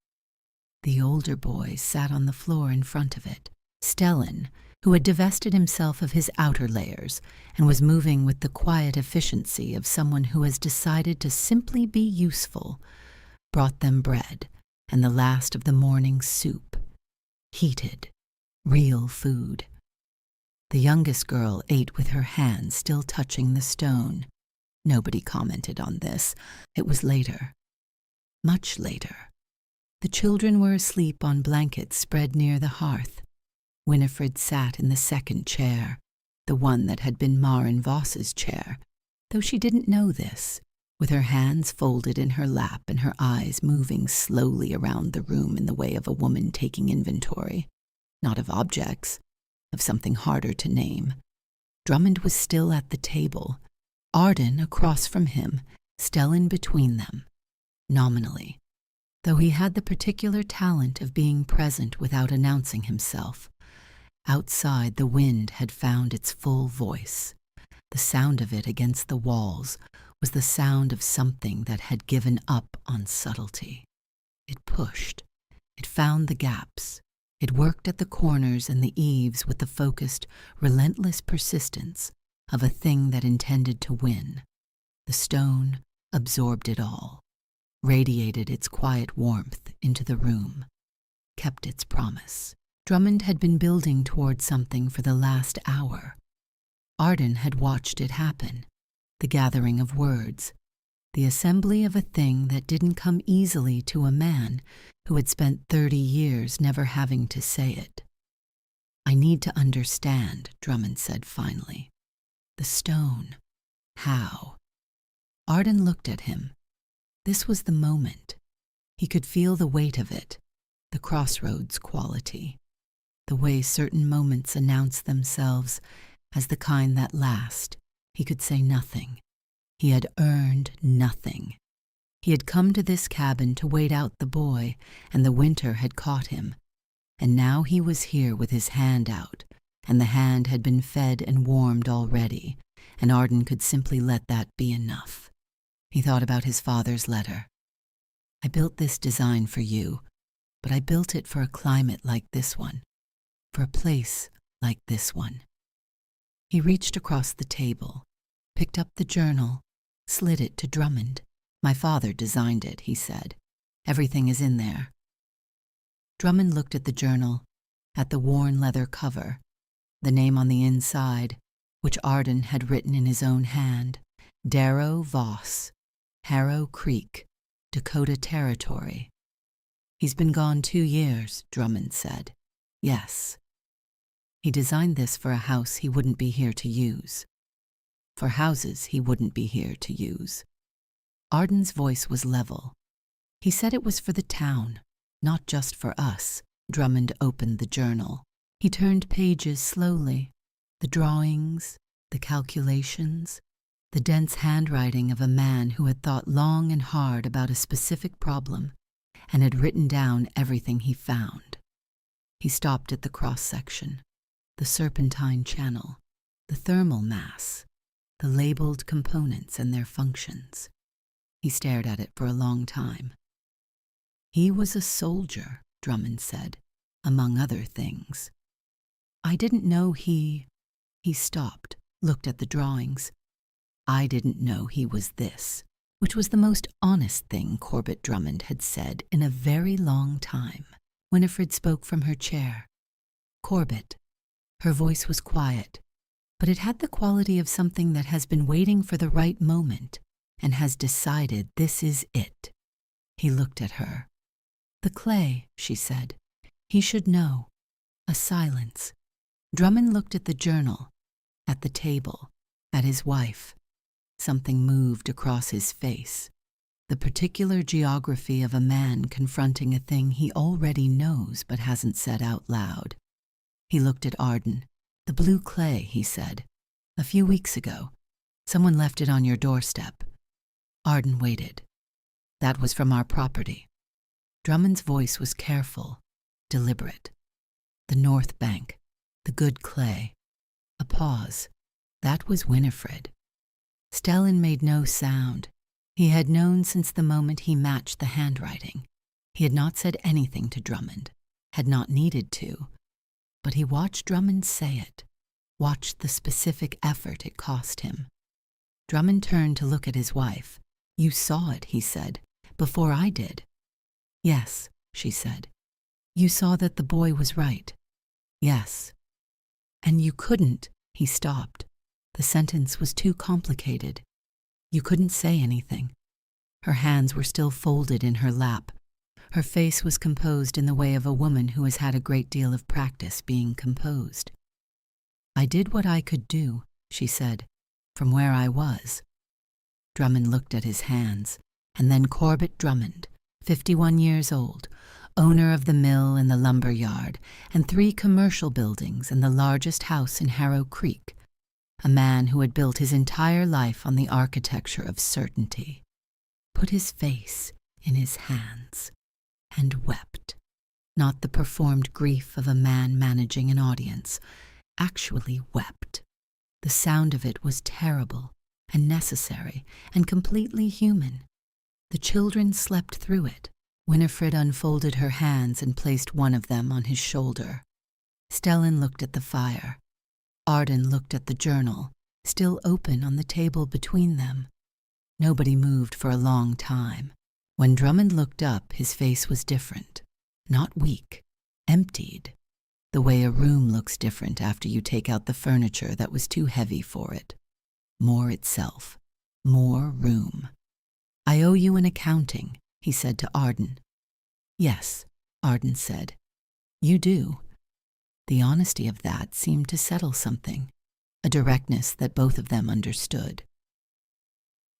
The older boy sat on the floor in front of it. Stellan, who had divested himself of his outer layers and was moving with the quiet efficiency of someone who has decided to simply be useful, brought them bread and the last of the morning soup. Heated, real food. The youngest girl ate with her hands still touching the stone. Nobody commented on this. It was later. Much later. The children were asleep on blankets spread near the hearth. Winifred sat in the second chair, the one that had been Maren Voss's chair, though she didn't know this, with her hands folded in her lap and her eyes moving slowly around the room in the way of a woman taking inventory, not of objects, of something harder to name. Drummond was still at the table, Arden across from him, Stellan between them, nominally, though he had the particular talent of being present without announcing himself. Outside, the wind had found its full voice. The sound of it against the walls was the sound of something that had given up on subtlety. It pushed. It found the gaps. It worked at the corners and the eaves with the focused, relentless persistence of a thing that intended to win. The stone absorbed it all, radiated its quiet warmth into the room, kept its promise. Drummond had been building toward something for the last hour. Arden had watched it happen, the gathering of words, the assembly of a thing that didn't come easily to a man who had spent 30 years never having to say it. "I need to understand," Drummond said finally. "The stone. How?" Arden looked at him. This was the moment. He could feel the weight of it, the crossroads quality, the way certain moments announce themselves as the kind that last. He could say nothing. He had earned nothing. He had come to this cabin to wait out the boy, and the winter had caught him. And now he was here with his hand out, and the hand had been fed and warmed already, and Arden could simply let that be enough. He thought about his father's letter. "I built this design for you, but I built it for a climate like this one, for a place like this one." He reached across the table, picked up the journal, slid it to Drummond. "My father designed it," he said. "Everything is in there." Drummond looked at the journal, at the worn leather cover, the name on the inside, which Arden had written in his own hand, Darrow Voss, Harrow Creek, Dakota Territory. "He's been gone 2 years, Drummond said. "Yes. He designed this for a house he wouldn't be here to use. For houses he wouldn't be here to use." Arden's voice was level. "He said it was for the town, not just for us." Drummond opened the journal. He turned pages slowly. The drawings, the calculations, the dense handwriting of a man who had thought long and hard about a specific problem and had written down everything he found. He stopped at the cross-section. the serpentine channel, the thermal mass, the labeled components and their functions. He stared at it for a long time. He was a soldier, Drummond said, among other things. I didn't know he stopped, looked at the drawings. I didn't know he was this, which was the most honest thing Corbett Drummond had said in a very long time. Winifred spoke from her chair. Corbett. Her voice was quiet, but it had the quality of something that has been waiting for the right moment and has decided this is it. He looked at her. The clay, she said. He should know. A silence. Drummond looked at the journal, at the table, at his wife. Something moved across his face. The particular geography of a man confronting a thing he already knows but hasn't said out loud. He looked at Arden. The blue clay, he said. A few weeks ago. Someone left it on your doorstep. Arden waited. That was from our property. Drummond's voice was careful, deliberate. The North Bank, the good clay. A pause. That was Winifred. Stellan made no sound. He had known since the moment he matched the handwriting. He had not said anything to Drummond, had not needed to, but he watched Drummond say it, watched the specific effort it cost him. Drummond turned to look at his wife. You saw it, he said, before I did. Yes, she said. You saw that the boy was right. Yes. And you couldn't, he stopped. The sentence was too complicated. You couldn't say anything. Her hands were still folded in her lap. Her face was composed in the way of a woman who has had a great deal of practice being composed. I did what I could do, she said, from where I was. Drummond looked at his hands, and then Corbett Drummond, 51 years old, owner of the mill and the lumber yard, and 3 commercial buildings and the largest house in Harrow Creek, a man who had built his entire life on the architecture of certainty, put his face in his hands and wept, not the performed grief of a man managing an audience, actually wept. The sound of it was terrible and necessary and completely human. The children slept through it. Winifred unfolded her hands and placed one of them on his shoulder. Stellan looked at the fire. Arden looked at the journal, still open on the table between them. Nobody moved for a long time. When Drummond looked up, his face was different. Not weak, emptied. The way a room looks different after you take out the furniture that was too heavy for it. More itself. More room. I owe you an accounting, he said to Arden. Yes, Arden said. You do. The honesty of that seemed to settle something, a directness that both of them understood.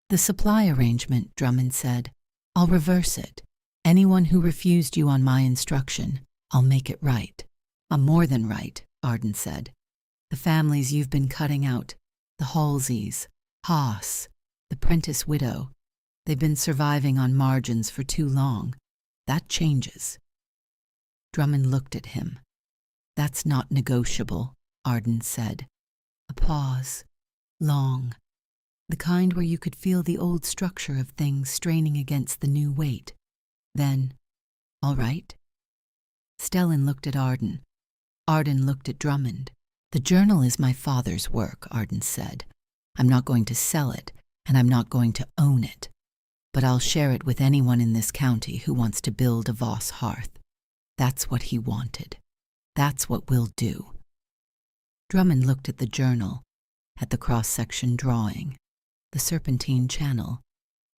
The supply arrangement, Drummond said. I'll reverse it. Anyone who refused you on my instruction, I'll make it right. I'm more than right, Arden said. The families you've been cutting out, the Halseys, Haas, the Prentice widow, they've been surviving on margins for too long. That changes. Drummond looked at him. That's not negotiable, Arden said. A pause. Long. The kind where you could feel the old structure of things straining against the new weight. Then, all right? Stellan looked at Arden. Arden looked at Drummond. The journal is my father's work, Arden said. I'm not going to sell it, and I'm not going to own it. But I'll share it with anyone in this county who wants to build a Voss hearth. That's what he wanted. That's what we'll do. Drummond looked at the journal, at the cross-section drawing, the serpentine channel,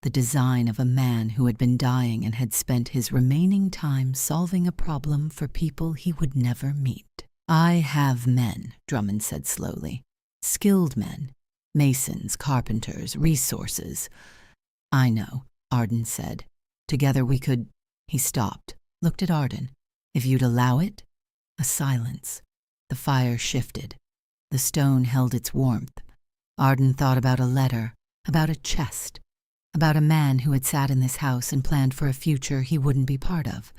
the design of a man who had been dying and had spent his remaining time solving a problem for people he would never meet. I have men, Drummond said slowly. Skilled men. Masons, carpenters, resources. I know, Arden said. Together we could... He stopped, looked at Arden. If you'd allow it? A silence. The fire shifted. The stone held its warmth. Arden thought about a letter, about a chest, about a man who had sat in this house and planned for a future he wouldn't be part of.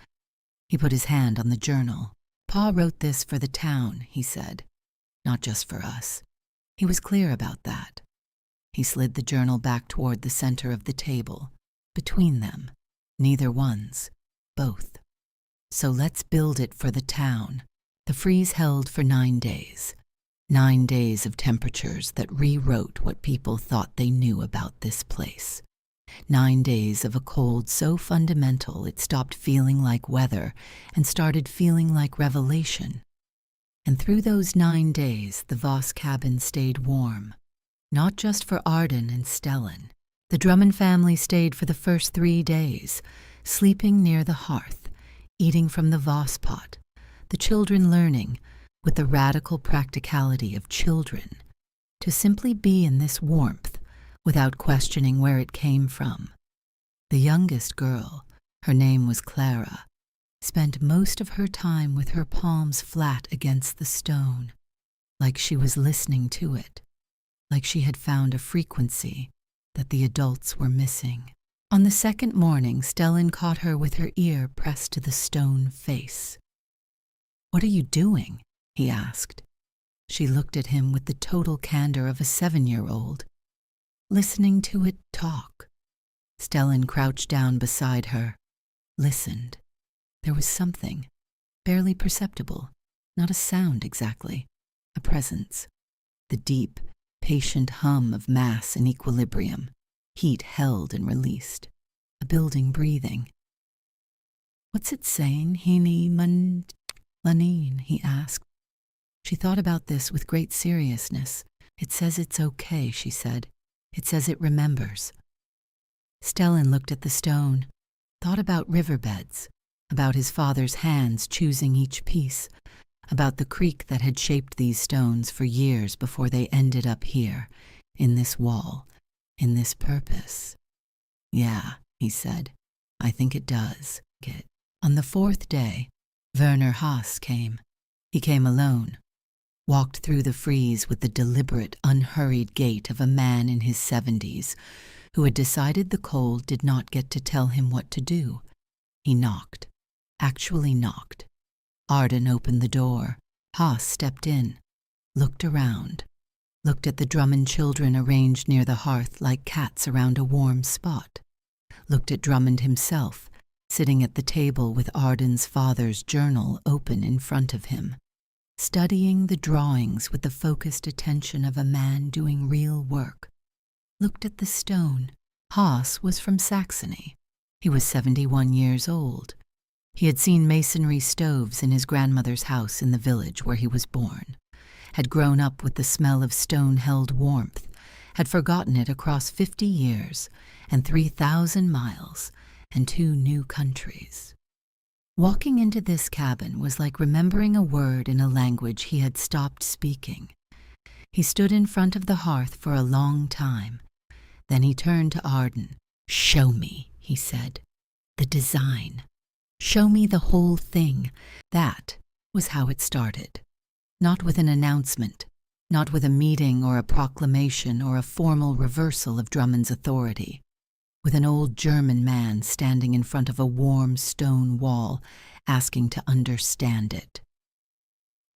He put his hand on the journal. Pa wrote this for the town, he said. not just for us. He was clear about that. He slid the journal back toward the center of the table, between them, neither one's, both. So let's build it for the town. The freeze held for 9 days. 9 days of temperatures that rewrote what people thought they knew about this place. 9 days of a cold so fundamental it stopped feeling like weather and started feeling like revelation. And through those 9 days, the Voss cabin stayed warm. Not just for Arden and Stellan. The Drummond family stayed for the first 3 days, sleeping near the hearth, eating from the Voss pot, the children learning, with the radical practicality of children, to simply be in this warmth without questioning where it came from. The youngest girl, her name was Clara, spent most of her time with her palms flat against the stone, like she was listening to it, like she had found a frequency that the adults were missing. On the second morning, Stellan caught her with her ear pressed to the stone face. "What are you doing?" he asked. She looked at him with the total candor of a 7-year-old. Listening to it talk. Stellan crouched down beside her, listened. There was something, barely perceptible, not a sound exactly, a presence. The deep, patient hum of mass in equilibrium, heat held and released, a building breathing. "What's it saying, Lanine?" he asked. She thought about this with great seriousness. "It says it's okay," she said. "It says it remembers." Stellan looked at the stone, thought about riverbeds, about his father's hands choosing each piece, about the creek that had shaped these stones for years before they ended up here, in this wall, in this purpose. "Yeah," he said, "I think it does." On the 4th day, Werner Haas came. He came alone, walked through the freeze with the deliberate, unhurried gait of a man in his 70s who had decided the cold did not get to tell him what to do. He knocked, actually knocked. Arden opened the door. Haas stepped in, looked around, looked at the Drummond children arranged near the hearth like cats around a warm spot, looked at Drummond himself, sitting at the table with Arden's father's journal open in front of him, studying the drawings with the focused attention of a man doing real work, looked at the stone. Haas was from Saxony. He was 71 years old. He had seen masonry stoves in his grandmother's house in the village where he was born, had grown up with the smell of stone-held warmth, had forgotten it across 50 years and 3,000 miles and 2 new countries. Walking into this cabin was like remembering a word in a language he had stopped speaking. He stood in front of the hearth for a long time. Then he turned to Arden. "Show me," he said, "the design. Show me the whole thing." That was how it started. Not with an announcement, not with a meeting or a proclamation or a formal reversal of Drummond's authority. With an old German man standing in front of a warm stone wall, asking to understand it.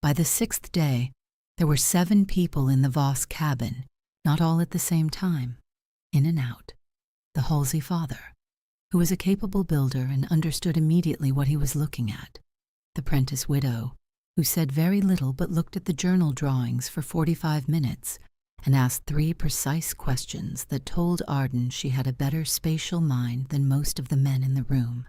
By the 6th day, there were 7 people in the Voss cabin, not all at the same time, in and out. The Halsey father, who was a capable builder and understood immediately what he was looking at. The Prentice widow, who said very little but looked at the journal drawings for 45 minutes and asked 3 precise questions that told Arden she had a better spatial mind than most of the men in the room.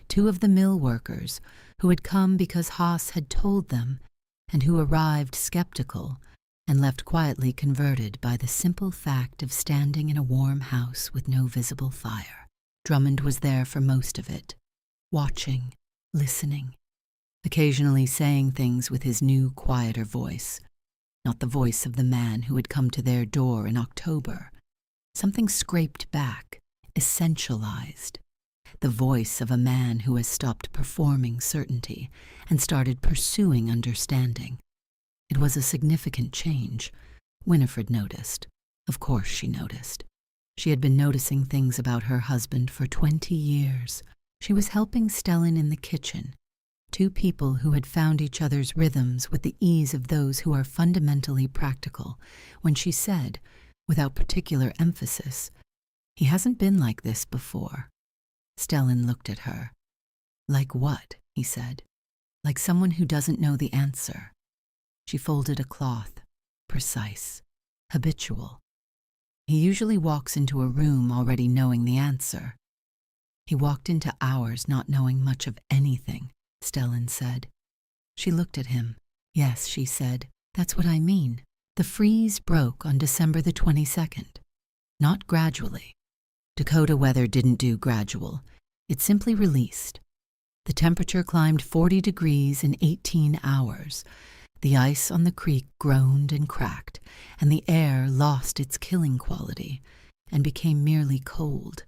2 of the mill workers, who had come because Haas had told them, and who arrived skeptical and left quietly converted by the simple fact of standing in a warm house with no visible fire. Drummond was there for most of it, watching, listening, occasionally saying things with his new, quieter voice. Not the voice of the man who had come to their door in October. Something scraped back, essentialized. The voice of a man who has stopped performing certainty and started pursuing understanding. It was a significant change. Winifred noticed. Of course she noticed. She had been noticing things about her husband for 20 years. She was helping Stellan in the kitchen. Two people who had found each other's rhythms with the ease of those who are fundamentally practical, when she said, without particular emphasis, "He hasn't been like this before." Stellan looked at her. "Like what?" he said. "Like someone who doesn't know the answer." She folded a cloth. Precise. Habitual. "He usually walks into a room already knowing the answer." "He walked into ours not knowing much of anything," Stellan said. She looked at him. "Yes," she said, "that's what I mean. The freeze broke on December the 22nd. Not gradually. Dakota weather didn't do gradual. It simply released. The temperature climbed 40 degrees in 18 hours. The ice on the creek groaned and cracked, and the air lost its killing quality and became merely cold,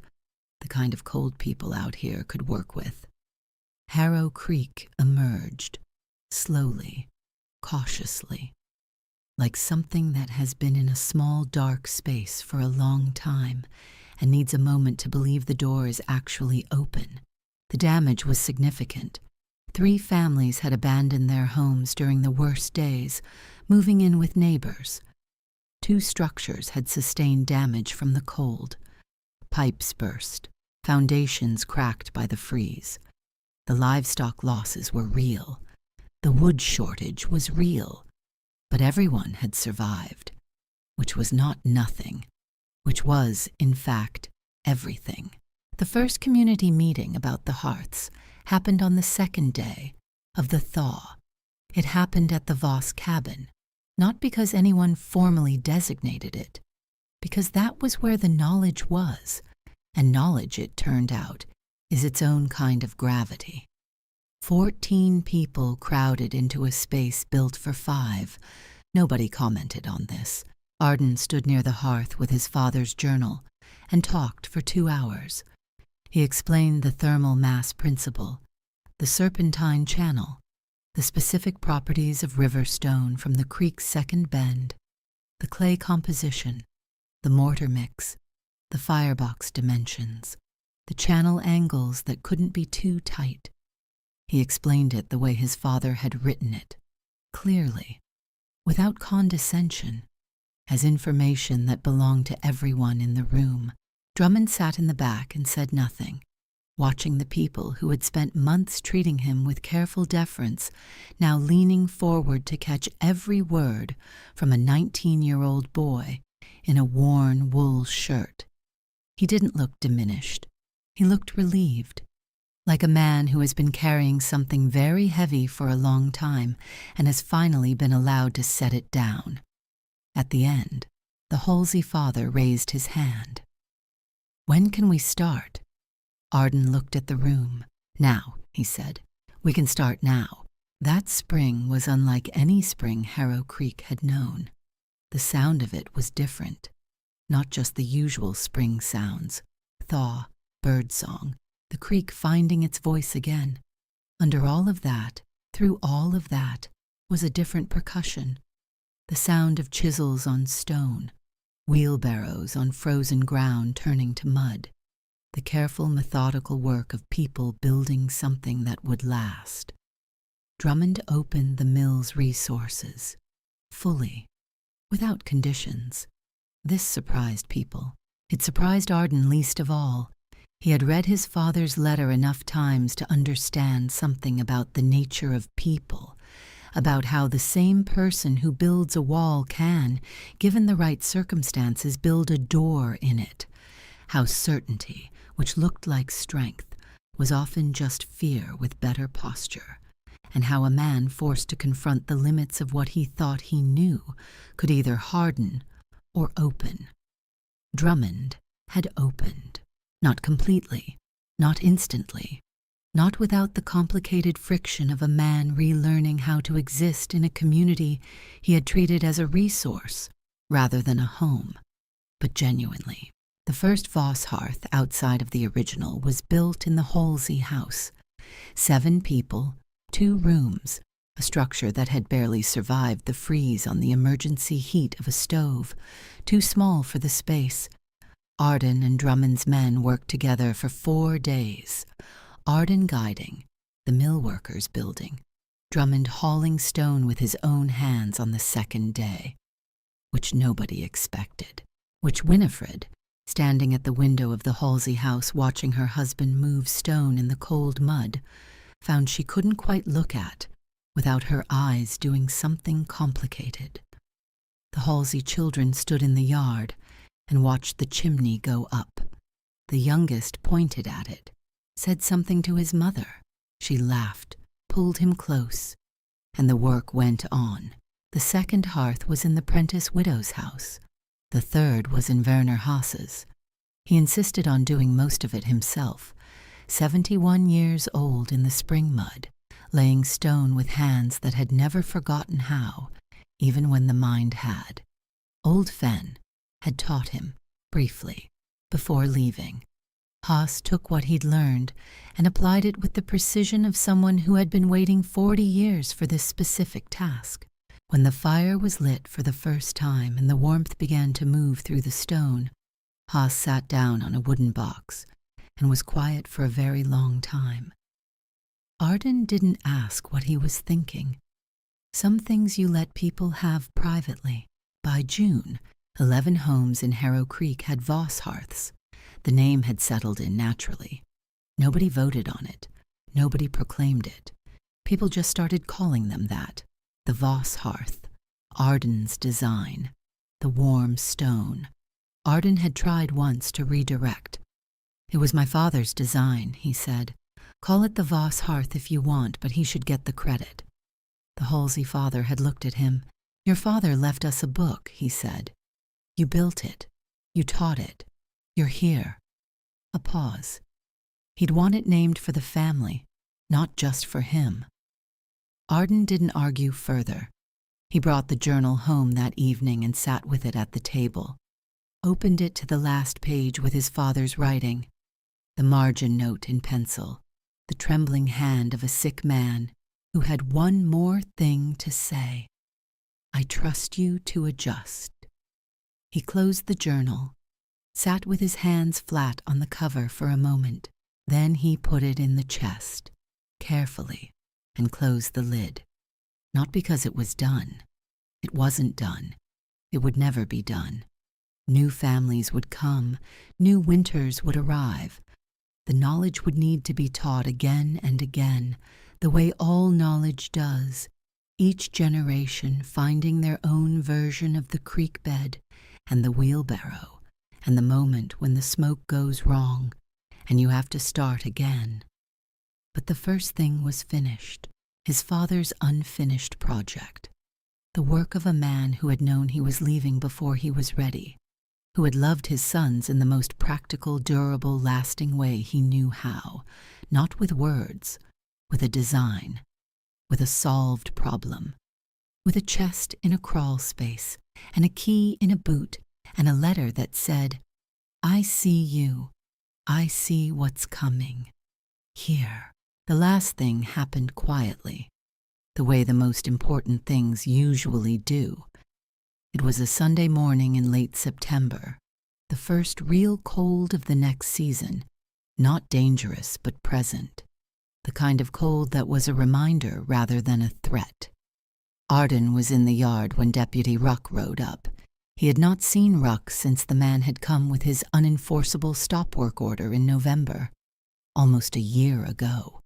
the kind of cold people out here could work with. Harrow Creek emerged, slowly, cautiously, like something that has been in a small dark space for a long time and needs a moment to believe the door is actually open. The damage was significant. 3 families had abandoned their homes during the worst days, moving in with neighbors. 2 structures had sustained damage from the cold. Pipes burst, foundations cracked by the freeze. The livestock losses were real. The wood shortage was real. But everyone had survived, which was not nothing, which was, in fact, everything. The first community meeting about the hearths happened on the 2nd day of the thaw. It happened at the Voss cabin, not because anyone formally designated it, because that was where the knowledge was, and knowledge, it turned out, is its own kind of gravity. 14 people crowded into a space built for 5. Nobody commented on this. Arden stood near the hearth with his father's journal and talked for 2 hours. He explained the thermal mass principle, the serpentine channel, the specific properties of river stone from the creek's second bend, the clay composition, the mortar mix, the firebox dimensions, the channel angles that couldn't be too tight. He explained it the way his father had written it, clearly, without condescension, as information that belonged to everyone in the room. Drummond sat in the back and said nothing, watching the people who had spent months treating him with careful deference, now leaning forward to catch every word from a 19-year-old boy in a worn wool shirt. He didn't look diminished. He looked relieved, like a man who has been carrying something very heavy for a long time and has finally been allowed to set it down. At the end, the Halsey father raised his hand. "When can we start?" Arden looked at the room. "Now," he said. "We can start now." That spring was unlike any spring Harrow Creek had known. The sound of it was different, not just the usual spring sounds, thaw, birdsong, the creek finding its voice again. Under all of that, through all of that, was a different percussion. The sound of chisels on stone, wheelbarrows on frozen ground turning to mud, the careful, methodical work of people building something that would last. Drummond opened the mill's resources, fully, without conditions. This surprised people. It surprised Arden least of all. He had read his father's letter enough times to understand something about the nature of people, about how the same person who builds a wall can, given the right circumstances, build a door in it, how certainty, which looked like strength, was often just fear with better posture, and how a man forced to confront the limits of what he thought he knew could either harden or open. Drummond had opened. Not completely, not instantly, not without the complicated friction of a man relearning how to exist in a community he had treated as a resource rather than a home, but genuinely. The first Voss hearth outside of the original was built in the Halsey house. 7 people, 2 rooms, a structure that had barely survived the freeze on the emergency heat of a stove, too small for the space. Arden and Drummond's men worked together for 4 days, Arden guiding, the millworkers' building, Drummond hauling stone with his own hands on the second day, which nobody expected, which Winifred, standing at the window of the Halsey house watching her husband move stone in the cold mud, found she couldn't quite look at without her eyes doing something complicated. The Halsey children stood in the yard and watched the chimney go up. The youngest pointed at it, said something to his mother. She laughed, pulled him close, and the work went on. The second hearth was in the Prentice widow's house. The third was in Werner Haas's. He insisted on doing most of it himself, 71 years old in the spring mud, laying stone with hands that had never forgotten how, even when the mind had. Old Fen had taught him, briefly, before leaving. Haas took what he'd learned and applied it with the precision of someone who had been waiting 40 years for this specific task. When the fire was lit for the first time and the warmth began to move through the stone, Haas sat down on a wooden box and was quiet for a very long time. Arden didn't ask what he was thinking. Some things you let people have privately. By June, 11 homes in Harrow Creek had Voss hearths. The name had settled in naturally. Nobody voted on it. Nobody proclaimed it. People just started calling them that. The Voss hearth, Arden's design, the warm stone. Arden had tried once to redirect. It was my father's design, he said. Call it the Voss hearth if you want, but he should get the credit. The Halsey father had looked at him. Your father left us a book, he said. You built it. You taught it. You're here. A pause. He'd want it named for the family, not just for him. Arden didn't argue further. He brought the journal home that evening and sat with it at the table, opened it to the last page with his father's writing, the margin note in pencil, the trembling hand of a sick man who had one more thing to say. I trust you to adjust. He closed the journal, sat with his hands flat on the cover for a moment. Then he put it in the chest, carefully, and closed the lid. Not because it was done. It wasn't done. It would never be done. New families would come. New winters would arrive. The knowledge would need to be taught again and again, the way all knowledge does, each generation finding their own version of the creek bed and the wheelbarrow, and the moment when the smoke goes wrong and you have to start again. But the first thing was finished, his father's unfinished project, the work of a man who had known he was leaving before he was ready, who had loved his sons in the most practical, durable, lasting way he knew how, not with words, with a design, with a solved problem, with a chest in a crawl space, and a key in a boot, and a letter that said, I see you. I see what's coming. Here. The last thing happened quietly, the way the most important things usually do. It was a Sunday morning in late September, the first real cold of the next season, not dangerous but present, the kind of cold that was a reminder rather than a threat. Arden was in the yard when Deputy Ruck rode up. He had not seen Ruck since the man had come with his unenforceable stop work order in November, almost a year ago,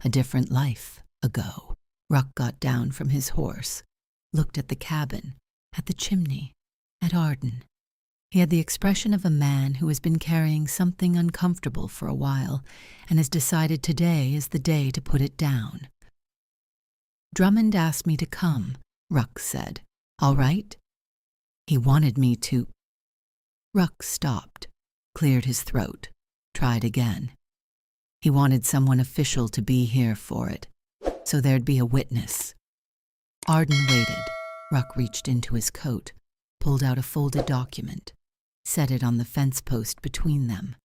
a different life ago. Ruck got down from his horse, looked at the cabin, at the chimney, at Arden. He had the expression of a man who has been carrying something uncomfortable for a while and has decided today is the day to put it down. Drummond asked me to come, Ruck said. All right? He wanted me to. Ruck stopped, cleared his throat, tried again. He wanted someone official to be here for it, so there'd be a witness. Arden waited. Ruck reached into his coat, pulled out a folded document, set it on the fence post between them.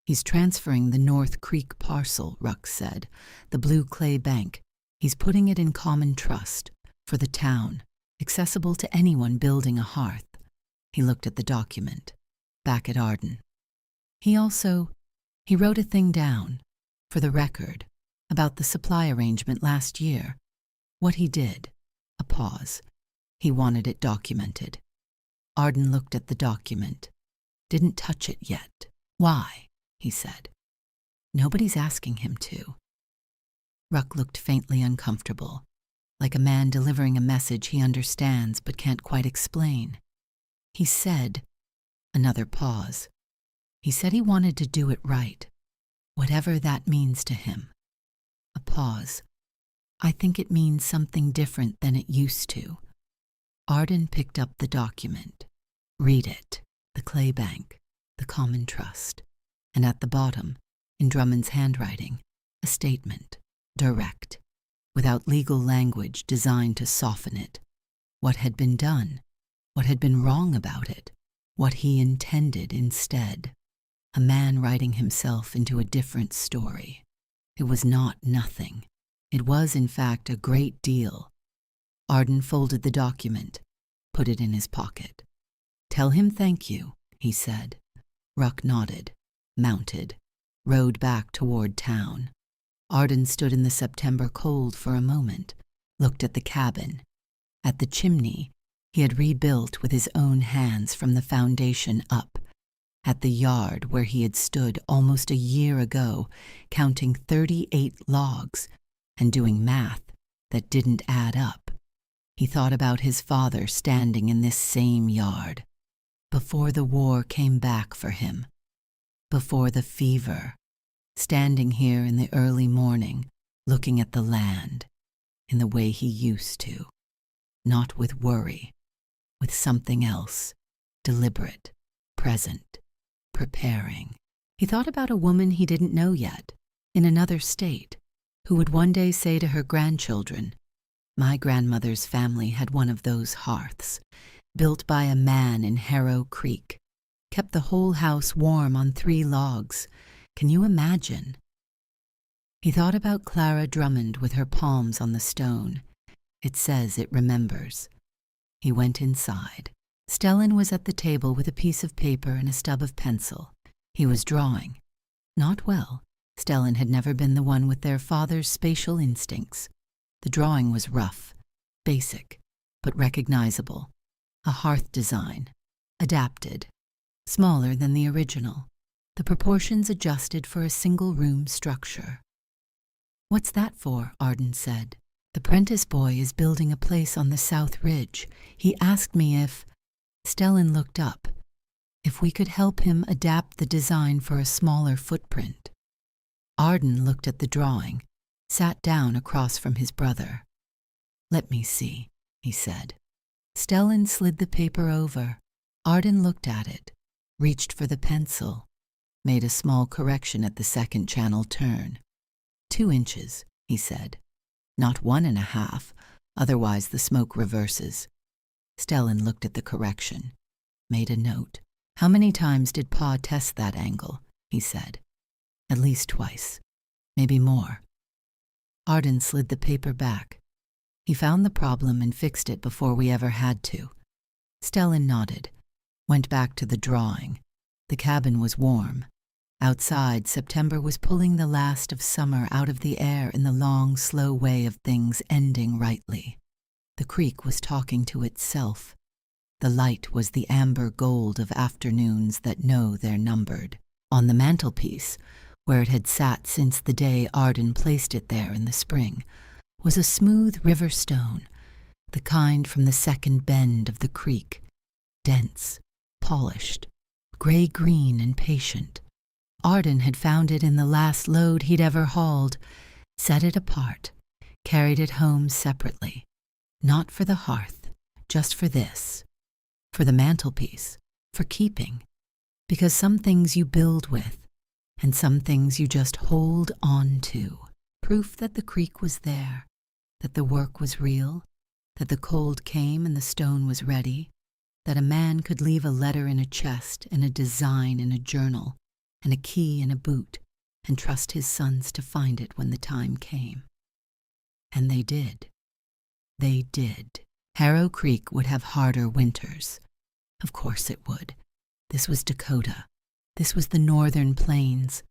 He's transferring the North Creek parcel, Ruck said, the blue clay bank. He's putting it in common trust, for the town, accessible to anyone building a hearth. He looked at the document, back at Arden. He wrote a thing down, for the record, about the supply arrangement last year. What he did. A pause. He wanted it documented. Arden looked at the document. Didn't touch it yet. Why? He said. Nobody's asking him to. Ruck looked faintly uncomfortable, like a man delivering a message he understands but can't quite explain. He said, another pause. He said he wanted to do it right, whatever that means to him. A pause. I think it means something different than it used to. Arden picked up the document. Read it. The clay bank. The common trust. And at the bottom, in Drummond's handwriting, a statement. Direct. Without legal language designed to soften it. What had been done. What had been wrong about it. What he intended instead. A man writing himself into a different story. It was not nothing. It was, in fact, a great deal. Arden folded the document, put it in his pocket. Tell him thank you, he said. Ruck nodded, mounted, rode back toward town. Arden stood in the September cold for a moment, looked at the cabin, at the chimney he had rebuilt with his own hands from the foundation up, at the yard where he had stood almost a year ago, counting 38 logs and doing math that didn't add up. He thought about his father standing in this same yard, before the war came back for him, before the fever, standing here in the early morning, looking at the land in the way he used to, not with worry, with something else, deliberate, present, preparing. He thought about a woman he didn't know yet, in another state, who would one day say to her grandchildren, "My grandmother's family had one of those hearths, built by a man in Harrow Creek, kept the whole house warm on 3 logs. Can you imagine?" He thought about Clara Drummond with her palms on the stone. It says it remembers. He went inside. Stellan was at the table with a piece of paper and a stub of pencil. He was drawing. Not well. Stellan had never been the one with their father's spatial instincts. The drawing was rough, basic, but recognizable. A hearth design, adapted, smaller than the original, the proportions adjusted for a single-room structure. "What's that for?" Arden said. "The Prentice boy is building a place on the South Ridge. He asked me if—" Stellan looked up. "If we could help him adapt the design for a smaller footprint." Arden looked at the drawing, sat down across from his brother. "Let me see," he said. Stellan slid the paper over. Arden looked at it, reached for the pencil, made a small correction at the second channel turn. 2 inches, he said. Not 1.5, otherwise the smoke reverses. Stellan looked at the correction, made a note. "How many times did Pa test that angle?" he said. "At least twice, maybe more." Arden slid the paper back. "He found the problem and fixed it before we ever had to." Stellan nodded, went back to the drawing. The cabin was warm. Outside, September was pulling the last of summer out of the air in the long, slow way of things ending rightly. The creek was talking to itself. The light was the amber gold of afternoons that know they're numbered. On the mantelpiece, where it had sat since the day Arden placed it there in the spring, was a smooth river stone, the kind from the second bend of the creek, dense, polished, gray-green and patient. Arden had found it in the last load he'd ever hauled, set it apart, carried it home separately, not for the hearth, just for this, for the mantelpiece, for keeping, because some things you build with, and some things you just hold on to. Proof that the creek was there, that the work was real, that the cold came and the stone was ready, that a man could leave a letter in a chest and a design in a journal and a key in a boot and trust his sons to find it when the time came. And they did. They did. Harrow Creek would have harder winters. Of course it would. This was Dakota. This was the northern plains.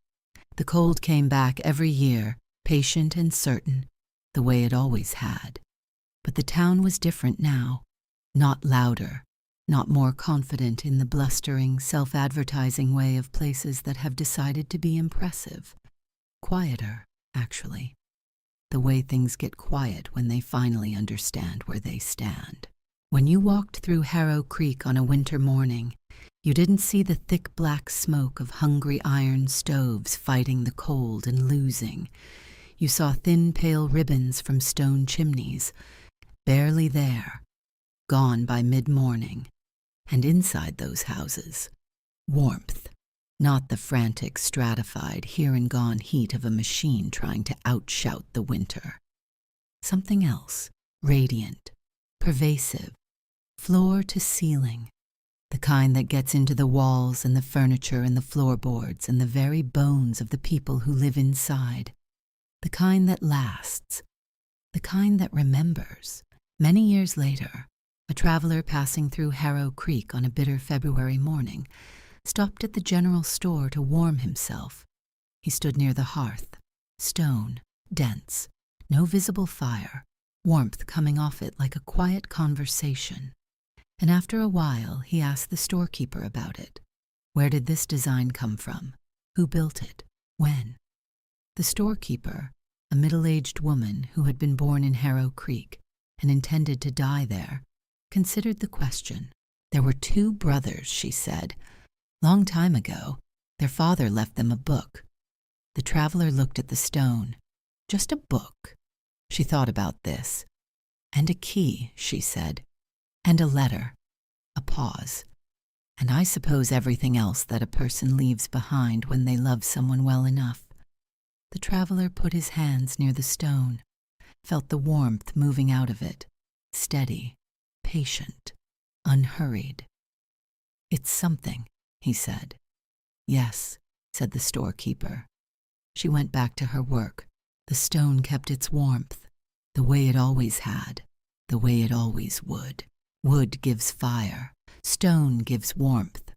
The cold came back every year, patient and certain, the way it always had. But the town was different now, not louder, not more confident in the blustering, self-advertising way of places that have decided to be impressive. Quieter, actually. The way things get quiet when they finally understand where they stand. When you walked through Harrow Creek on a winter morning, you didn't see the thick black smoke of hungry iron stoves fighting the cold and losing. You saw thin pale ribbons from stone chimneys, barely there, gone by mid-morning. And inside those houses, warmth, not the frantic, stratified, here-and-gone heat of a machine trying to outshout the winter. Something else, radiant, pervasive, floor to ceiling, the kind that gets into the walls and the furniture and the floorboards and the very bones of the people who live inside, the kind that lasts, the kind that remembers. Many years later, a traveler passing through Harrow Creek on a bitter February morning stopped at the general store to warm himself. He stood near the hearth, stone, dense, no visible fire, warmth coming off it like a quiet conversation. And after a while, he asked the storekeeper about it. Where did this design come from? Who built it? When? The storekeeper, a middle-aged woman who had been born in Harrow Creek and intended to die there, considered the question. There were 2 brothers, she said. Long time ago, their father left them a book. The traveler looked at the stone. Just a book. She thought about this. And a key, she said. And a letter. A pause. And I suppose everything else that a person leaves behind when they love someone well enough. The traveler put his hands near the stone, felt the warmth moving out of it, steady, patient, unhurried. It's something, he said. Yes, said the storekeeper. She went back to her work. The stone kept its warmth, the way it always had, the way it always would. Wood gives fire, stone gives warmth.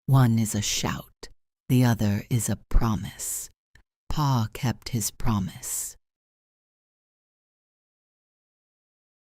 One is a shout, the other is a promise. Pa kept his promise.